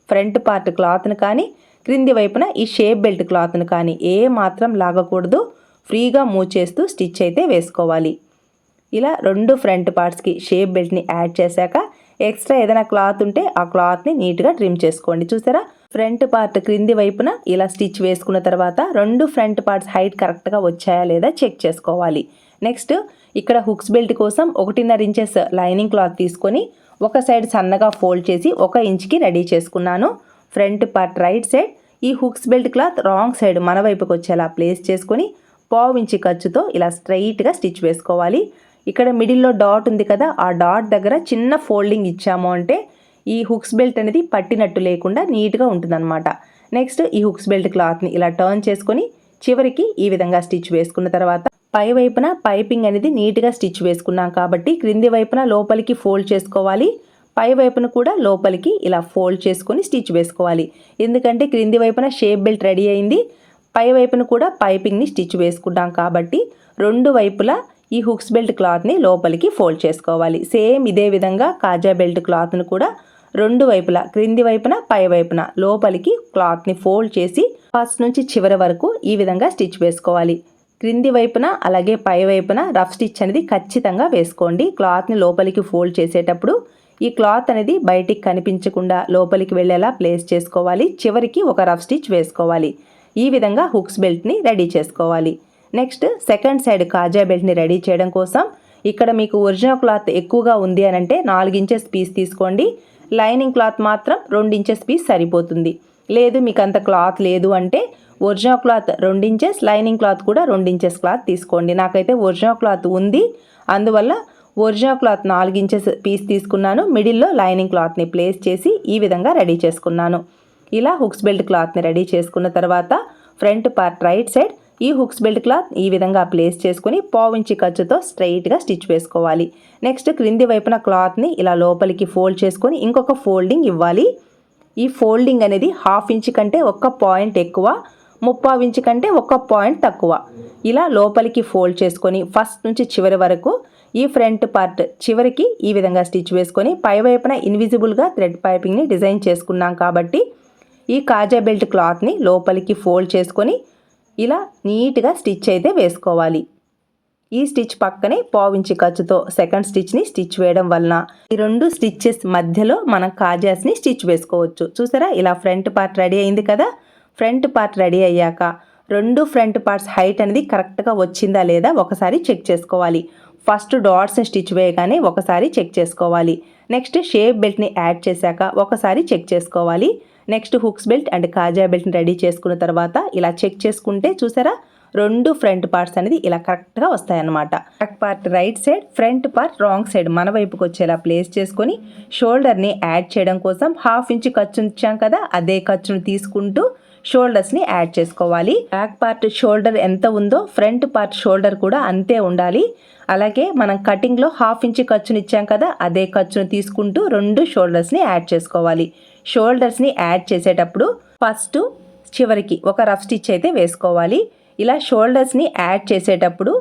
ఫ్రంట్ పార్ట్ క్లాత్ను కానీ క్రింది వైపున ఈ షేప్ బెల్ట్ క్లాత్ను కానీ ఏ మాత్రం లాగకూడదు. ఫ్రీగా మూవ్ చేస్తూ స్టిచ్ అయితే వేసుకోవాలి. ఇలా రెండు ఫ్రంట్ పార్ట్స్కి షేప్ బెల్ట్ని యాడ్ చేశాక ఎక్స్ట్రా ఏదైనా క్లాత్ ఉంటే ఆ క్లాత్ని నీట్గా ట్రిమ్ చేసుకోండి. చూసారా ఫ్రంట్ పార్ట్ క్రింది వైపున ఇలా స్టిచ్ వేసుకున్న తర్వాత రెండు ఫ్రంట్ పార్ట్స్ హైట్ కరెక్ట్గా వచ్చాయా లేదా చెక్ చేసుకోవాలి. నెక్స్ట్ ఇక్కడ హుక్స్ బెల్ట్ కోసం 1.5 ఇంచెస్ లైనింగ్ క్లాత్ తీసుకొని ఒక సైడ్ సన్నగా ఫోల్డ్ చేసి 1 ఇంచ్కి రెడీ చేసుకున్నాను. ఫ్రంట్ పార్ట్ రైట్ సైడ్ ఈ hooks belt cloth wrong side మన వైపుకి వచ్చేలా ప్లేస్ చేసుకొని పావు ఇంచు ఖర్చుతో ఇలా స్ట్రైట్గా స్టిచ్ వేసుకోవాలి. ఇక్కడ మిడిల్లో డాట్ ఉంది కదా, ఆ డాట్ దగ్గర చిన్న ఫోల్డింగ్ ఇచ్చాము అంటే ఈ హుక్స్ బెల్ట్ అనేది పట్టినట్టు లేకుండా నీట్గా ఉంటుందన్నమాట. నెక్స్ట్ ఈ హుక్స్ బెల్ట్ క్లాత్ని ఇలా టర్న్ చేసుకొని చివరికి ఈ విధంగా స్టిచ్ వేసుకున్న తర్వాత పై వైపున పైపింగ్ అనేది నీట్గా స్టిచ్ వేసుకున్నాం కాబట్టి క్రింది వైపున లోపలికి ఫోల్డ్ చేసుకోవాలి, పై వైపున కూడా లోపలికి ఇలా ఫోల్డ్ చేసుకొని స్టిచ్ వేసుకోవాలి. ఎందుకంటే క్రింది వైపున షేప్ బెల్ట్ రెడీ అయింది, పై వైపున కూడా పైపింగ్ని స్టిచ్ వేసుకున్నాం కాబట్టి రెండు వైపులా ఈ హుక్స్ బెల్ట్ క్లాత్ని లోపలికి ఫోల్డ్ చేసుకోవాలి. సేమ్ ఇదే విధంగా కాజా బెల్ట్ క్లాత్ను కూడా రెండు వైపులా క్రింది వైపున పై వైపున లోపలికి క్లాత్ని ఫోల్డ్ చేసి ఫస్ట్ నుంచి చివరి వరకు ఈ విధంగా స్టిచ్ వేసుకోవాలి. క్రింది వైపున అలాగే పై వైపున రఫ్ స్టిచ్ అనేది ఖచ్చితంగా వేసుకోండి. క్లాత్ని లోపలికి ఫోల్డ్ చేసేటప్పుడు ఈ క్లాత్ అనేది బయటికి కనిపించకుండా లోపలికి వెళ్ళేలా ప్లేస్ చేసుకోవాలి. చివరికి ఒక రఫ్ స్టిచ్ వేసుకోవాలి. ఈ విధంగా హుక్స్ బెల్ట్ని రెడీ చేసుకోవాలి. నెక్స్ట్ సెకండ్ సైడ్ కాజా బెల్ట్ని రెడీ చేయడం కోసం ఇక్కడ మీకు ఒరిజినల్ క్లాత్ ఎక్కువగా ఉంది అని అంటే 4 ఇంచెస్ పీస్ తీసుకోండి. లైనింగ్ క్లాత్ మాత్రం 2 ఇంచెస్ పీస్ సరిపోతుంది. లేదు మీకు అంత క్లాత్ లేదు అంటే original cloth 2 inches, lining cloth కూడా 2 ఇంచెస్ క్లాత్ తీసుకోండి. నాకైతే ఒరిజినల్ క్లాత్ ఉంది, అందువల్ల ఒరిజినల్ క్లాత్ 4 ఇంచెస్ పీస్ తీసుకున్నాను. మిడిల్లో లైనింగ్ క్లాత్ని ప్లేస్ చేసి ఈ విధంగా రెడీ చేసుకున్నాను. ఇలా హుక్స్ బెల్ట్ క్లాత్ని రెడీ చేసుకున్న తర్వాత ఫ్రంట్ పార్ట్ రైట్ సైడ్ ఈ హుక్స్ బెల్ట్ క్లాత్ ఈ విధంగా ప్లేస్ చేసుకుని 1/4 ఇంచ్ ఖర్చుతో స్ట్రైట్గా స్టిచ్ వేసుకోవాలి. నెక్స్ట్ క్రింది వైపున క్లాత్ని ఇలా లోపలికి ఫోల్డ్ చేసుకొని ఇంకొక ఫోల్డింగ్ ఇవ్వాలి. ఈ ఫోల్డింగ్ అనేది 1/2 ఇంచ్ కంటే 1 పాయింట్ ఎక్కువ, 3/4 ఇంచ్ కంటే 1 పాయింట్ తక్కువ. ఇలా లోపలికి ఫోల్డ్ చేసుకొని ఫస్ట్ నుంచి చివరి వరకు ఈ ఫ్రంట్ పార్ట్ చివరికి ఈ విధంగా స్టిచ్ వేసుకొని పై వైపున ఇన్విజిబుల్గా థ్రెడ్ పైపింగ్ని డిజైన్ చేసుకున్నాం కాబట్టి ఈ కాజా బెల్ట్ క్లాత్ని లోపలికి ఫోల్డ్ చేసుకొని ఇలా నీట్గా స్టిచ్ అయితే వేసుకోవాలి. ఈ స్టిచ్ పక్కనే 1/4 ఇంచ్ ఖర్చుతో సెకండ్ స్టిచ్ని స్టిచ్ వేయడం వలన ఈ రెండు స్టిచ్చెస్ మధ్యలో మనం కాజాస్ని స్టిచ్ వేసుకోవచ్చు. చూసారా, ఇలా ఫ్రంట్ పార్ట్ రెడీ అయింది కదా. ఫ్రంట్ పార్ట్ రెడీ అయ్యాక రెండు ఫ్రంట్ పార్ట్స్ హైట్ అనేది కరెక్ట్గా వచ్చిందా లేదా ఒకసారి చెక్ చేసుకోవాలి. ఫస్ట్ డాట్స్ని స్టిచ్ వేయగానే ఒకసారి చెక్ చేసుకోవాలి. నెక్స్ట్ షేప్ బెల్ట్ని యాడ్ చేశాక ఒకసారి చెక్ చేసుకోవాలి. నెక్స్ట్ హుక్స్ బెల్ట్ అండ్ కాజా బెల్ట్ని రెడీ చేసుకున్న తర్వాత ఇలా చెక్ చేసుకుంటే చూసారా రెండు ఫ్రంట్ పార్ట్స్ అనేది ఇలా కరెక్ట్గా వస్తాయన్నమాట. Back part right side, front part wrong side మన వైపుకి వచ్చేలా ప్లేస్ చేసుకొని షోల్డర్ని యాడ్ చేయడం కోసం 1/2 ఇంచ్ ఖర్చు ఇచ్చాం కదా, అదే ఖర్చును తీసుకుంటూ షోల్డర్స్ని యాడ్ చేసుకోవాలి. బ్యాక్ పార్ట్ షోల్డర్ ఎంత ఉందో ఫ్రంట్ పార్ట్ షోల్డర్ కూడా అంతే ఉండాలి. అలాగే మనం కటింగ్లో 1/2 ఇంచ్ ఖర్చుని ఇచ్చాం కదా, అదే ఖర్చును తీసుకుంటూ రెండు షోల్డర్స్ని యాడ్ చేసుకోవాలి. షోల్డర్స్ని యాడ్ చేసేటప్పుడు ఫస్ట్ చివరికి ఒక రఫ్ స్టిచ్ అయితే వేసుకోవాలి. ఇలా షోల్డర్స్ని యాడ్ చేసేటప్పుడు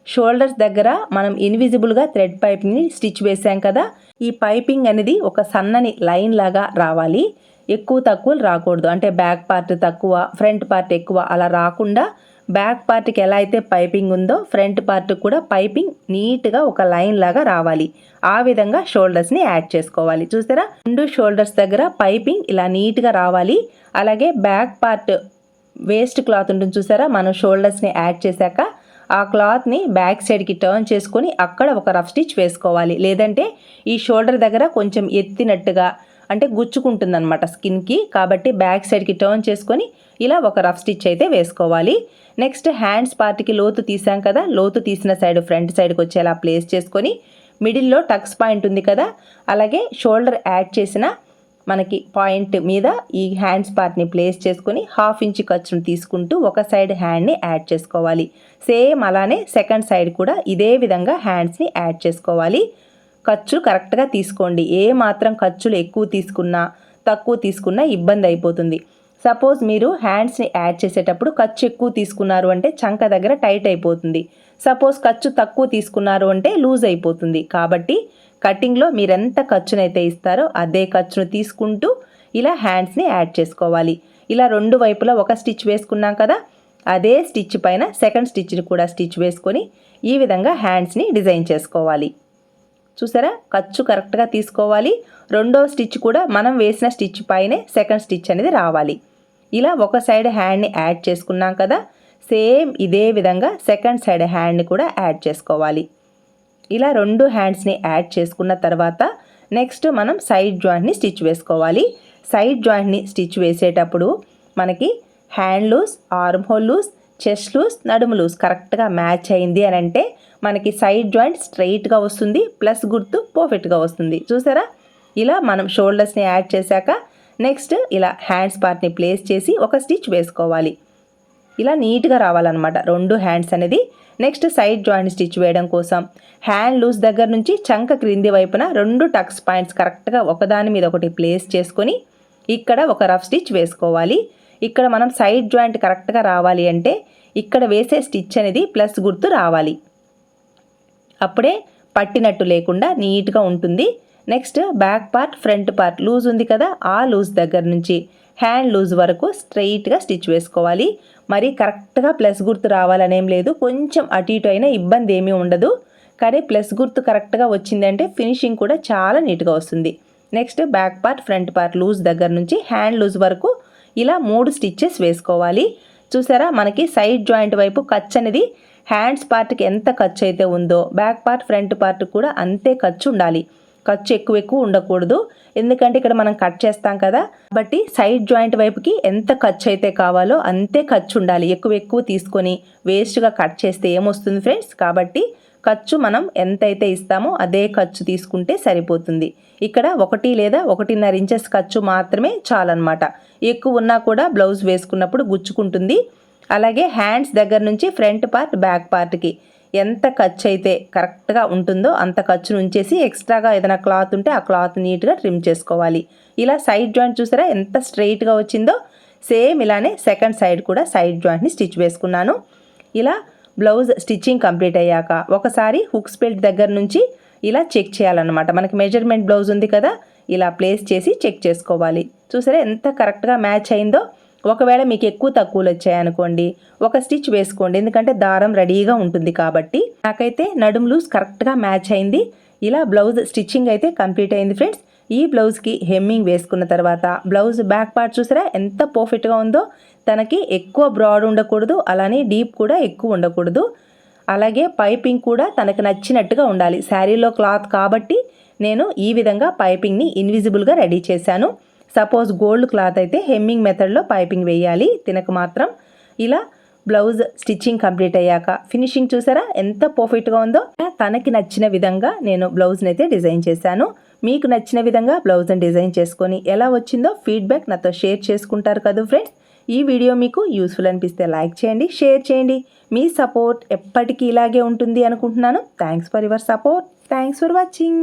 షోల్డర్స్ దగ్గర మనం ఇన్విజిబుల్గా థ్రెడ్ పైపింగ్ని స్టిచ్ వేసాం కదా, ఈ పైపింగ్ అనేది ఒక సన్నని లైన్ లాగా రావాలి. ఎక్కువ తక్కువలు రాకూడదు. అంటే బ్యాక్ పార్ట్ తక్కువ ఫ్రంట్ పార్ట్ ఎక్కువ అలా రాకుండా బ్యాక్ పార్ట్కి ఎలా అయితే పైపింగ్ ఉందో ఫ్రంట్ పార్ట్ కూడా పైపింగ్ నీట్గా ఒక లైన్ లాగా రావాలి. ఆ విధంగా షోల్డర్స్ని యాడ్ చేసుకోవాలి. చూసారా, రెండు షోల్డర్స్ దగ్గర పైపింగ్ ఇలా నీట్గా రావాలి. అలాగే బ్యాక్ పార్ట్ వేస్ట్ క్లాత్ ఉంటుంది చూసారా, మనం షోల్డర్స్ని యాడ్ చేశాక ఆ క్లాత్ని బ్యాక్ సైడ్కి టర్న్ చేసుకొని అక్కడ ఒక రఫ్ స్టిచ్ వేసుకోవాలి. లేదంటే ఈ షోల్డర్ దగ్గర కొంచెం ఎత్తినట్టుగా అంటే గుచ్చుకుంటుంది అనమాట స్కిన్కి. కాబట్టి బ్యాక్ సైడ్కి టర్న్ చేసుకొని ఇలా ఒక రఫ్ స్టిచ్ అయితే వేసుకోవాలి. నెక్స్ట్ హ్యాండ్స్ పార్ట్కి లోతు తీసాం కదా, లోతు తీసిన సైడ్ ఫ్రంట్ సైడ్కి వచ్చేలా ప్లేస్ చేసుకొని మిడిల్లో టక్స్ పాయింట్ ఉంది కదా, అలాగే షోల్డర్ యాడ్ చేసిన మనకి పాయింట్ మీద ఈ హ్యాండ్స్ పార్ట్ని ప్లేస్ చేసుకొని 1/2 ఇంచ్ ఖర్చును తీసుకుంటూ ఒక సైడ్ హ్యాండ్ని యాడ్ చేసుకోవాలి. సేమ్ అలానే సెకండ్ సైడ్ కూడా ఇదే విధంగా హ్యాండ్స్ని యాడ్ చేసుకోవాలి. ఖర్చు కరెక్ట్గా తీసుకోండి. ఏ మాత్రం ఖర్చులు ఎక్కువ తీసుకున్నా తక్కువ తీసుకున్నా ఇబ్బంది అయిపోతుంది. సపోజ్ మీరు హ్యాండ్స్ని యాడ్ చేసేటప్పుడు ఖర్చు ఎక్కువ తీసుకున్నారు అంటే చంక దగ్గర టైట్ అయిపోతుంది. సపోజ్ ఖర్చు తక్కువ తీసుకున్నారు అంటే లూజ్ అయిపోతుంది. కాబట్టి కటింగ్లో మీరెంత ఖర్చునైతే ఇస్తారో అదే ఖర్చును తీసుకుంటూ ఇలా హ్యాండ్స్ని యాడ్ చేసుకోవాలి. ఇలా రెండు వైపులా ఒక స్టిచ్ వేసుకున్నాం కదా, అదే స్టిచ్ పైన సెకండ్ స్టిచ్ని కూడా స్టిచ్ వేసుకొని ఈ విధంగా హ్యాండ్స్ని డిజైన్ చేసుకోవాలి. చూసారా, ఖర్చు కరెక్ట్గా తీసుకోవాలి. రెండో స్టిచ్ కూడా మనం వేసిన స్టిచ్ పైనే సెకండ్ స్టిచ్ అనేది రావాలి. ఇలా ఒక సైడ్ హ్యాండ్ని యాడ్ చేసుకున్నాం కదా, సేమ్ ఇదే విధంగా సెకండ్ సైడ్ హ్యాండ్ని కూడా యాడ్ చేసుకోవాలి. ఇలా రెండు హ్యాండ్స్ని యాడ్ చేసుకున్న తర్వాత నెక్స్ట్ మనం సైడ్ జాయింట్ని స్టిచ్ వేసుకోవాలి. సైడ్ జాయింట్ని స్టిచ్ వేసేటప్పుడు మనకి hand loose, arm hole loose, chest loose, నడుము లూజ్ కరెక్ట్గా మ్యాచ్ అయింది అని అంటే మనకి సైడ్ జాయింట్ స్ట్రైట్గా వస్తుంది, ప్లస్ గుర్తు పర్ఫెక్ట్గా వస్తుంది. చూసారా, ఇలా మనం షోల్డర్స్ని యాడ్ చేశాక నెక్స్ట్ ఇలా హ్యాండ్స్ పార్ట్ని ప్లేస్ చేసి ఒక స్టిచ్ వేసుకోవాలి. ఇలా నీట్గా రావాలన్నమాట 2 హ్యాండ్స్ అనేది. నెక్స్ట్ సైడ్ జాయింట్ స్టిచ్ వేయడం కోసం హ్యాండ్ లూజ్ దగ్గర నుంచి చంక క్రింది వైపున 2 టక్స్ పాయింట్స్ కరెక్ట్గా ఒకదాని మీద ఒకటి ప్లేస్ చేసుకొని ఇక్కడ ఒక రఫ్ స్టిచ్ వేసుకోవాలి. ఇక్కడ మనం సైడ్ జాయింట్ కరెక్ట్గా రావాలి అంటే ఇక్కడ వేసే స్టిచ్ అనేది ప్లస్ గుర్తు రావాలి, అప్పుడే పట్టినట్టు లేకుండా నీట్గా ఉంటుంది. Next back part front part loose ఉంది కదా, ఆ లూజ్ దగ్గర నుంచి హ్యాండ్ లూజ్ వరకు స్ట్రైట్గా స్టిచ్ వేసుకోవాలి. మరి కరెక్ట్గా ప్లస్ గుర్తు రావాలనేం లేదు, కొంచెం అటు ఇటు అయినా ఇబ్బంది ఏమీ ఉండదు. కానీ ప్లస్ గుర్తు కరెక్ట్గా వచ్చిందంటే ఫినిషింగ్ కూడా చాలా నీట్గా వస్తుంది. Next back part front part loose దగ్గర నుంచి హ్యాండ్ లూజ్ వరకు ఇలా 3 స్టిచ్చెస్ వేసుకోవాలి. చూసారా, మనకి సైడ్ జాయింట్ వైపు ఖర్చు అనేది హ్యాండ్స్ పార్ట్కి ఎంత ఖర్చు అయితే ఉందో బ్యాక్ పార్ట్ ఫ్రంట్ పార్ట్ కూడా అంతే ఖర్చు ఉండాలి. ఖర్చు ఎక్కువ ఉండకూడదు, ఎందుకంటే ఇక్కడ మనం కట్ చేస్తాం కదా. కాబట్టి సైడ్ జాయింట్ వైపుకి ఎంత ఖర్చు అయితే కావాలో అంతే ఖర్చు ఉండాలి. ఎక్కువ తీసుకొని వేస్ట్గా కట్ చేస్తే ఏమొస్తుంది ఫ్రెండ్స్. కాబట్టి ఖర్చు మనం ఎంతైతే ఇస్తామో అదే ఖర్చు తీసుకుంటే సరిపోతుంది. ఇక్కడ 1 లేదా 1.5 ఇంచెస్ ఖర్చు మాత్రమే చాలన్నమాట. ఎక్కువ ఉన్నా కూడా బ్లౌజ్ వేసుకున్నప్పుడు గుచ్చుకుంటుంది. అలాగే హ్యాండ్స్ దగ్గర నుంచి ఫ్రంట్ పార్ట్ బ్యాక్ పార్ట్కి ఎంత ఖర్చు అయితే కరెక్ట్గా ఉంటుందో అంత ఖర్చును ఉంచేసి ఎక్స్ట్రాగా ఏదైనా క్లాత్ ఉంటే ఆ క్లాత్ నీట్గా ట్రిమ్ చేసుకోవాలి. ఇలా సైడ్ జాయింట్ చూసారా ఎంత స్ట్రైట్గా వచ్చిందో, సేమ్ ఇలానే సెకండ్ సైడ్ కూడా సైడ్ జాయింట్ని స్టిచ్ వేసుకున్నాను. ఇలా బ్లౌజ్ స్టిచ్చింగ్ కంప్లీట్ అయ్యాక ఒకసారి హుక్స్ బెల్ట్ దగ్గర నుంచి ఇలా చెక్ చేయాలన్నమాట. మనకి మెజర్మెంట్ బ్లౌజ్ ఉంది కదా, ఇలా ప్లేస్ చేసి చెక్ చేసుకోవాలి. చూసారా ఎంత కరెక్ట్గా మ్యాచ్ అయిందో. ఒకవేళ మీకు ఎక్కువ తక్కువలు వచ్చాయనుకోండి ఒక స్టిచ్ వేసుకోండి, ఎందుకంటే దారం రెడీగా ఉంటుంది కాబట్టి. నాకైతే నడుము లూజ్ కరెక్ట్గా మ్యాచ్ అయింది. ఇలా బ్లౌజ్ స్టిచ్చింగ్ అయితే కంప్లీట్ అయింది ఫ్రెండ్స్. ఈ బ్లౌజ్కి హెమ్మింగ్ వేసుకున్న తర్వాత బ్లౌజ్ బ్యాక్ పార్ట్ చూసారా ఎంత పర్ఫెక్ట్గా ఉందో. తనకి ఎక్కువ బ్రాడ్ ఉండకూడదు, అలానే డీప్ కూడా ఎక్కువ ఉండకూడదు. అలాగే పైపింగ్ కూడా తనకు నచ్చినట్టుగా ఉండాలి. శారీలో క్లాత్ కాబట్టి నేను ఈ విధంగా పైపింగ్ని ఇన్విజిబుల్గా రెడీ చేశాను. సపోజ్ గోల్డ్ క్లాత్ అయితే హెమ్మింగ్ మెథడ్లో పైపింగ్ వేయాలి, తినకు మాత్రం. ఇలా బ్లౌజ్ స్టిచ్చింగ్ కంప్లీట్ అయ్యాక ఫినిషింగ్ చూసారా ఎంత పర్ఫెక్ట్గా ఉందో. తనకి నచ్చిన విధంగా నేను బ్లౌజ్ని అయితే డిజైన్ చేశాను. మీకు నచ్చిన విధంగా బ్లౌజ్ని డిజైన్ చేసుకొని ఎలా వచ్చిందో ఫీడ్బ్యాక్ నాతో షేర్ చేసుకుంటారు కదా ఫ్రెండ్స్. ఈ వీడియో మీకు యూస్ఫుల్ అనిపిస్తే లైక్ చేయండి, షేర్ చేయండి. మీ సపోర్ట్ ఎప్పటికీ ఇలాగే ఉంటుంది అనుకుంటున్నాను. Thanks for your support. Thanks for watching.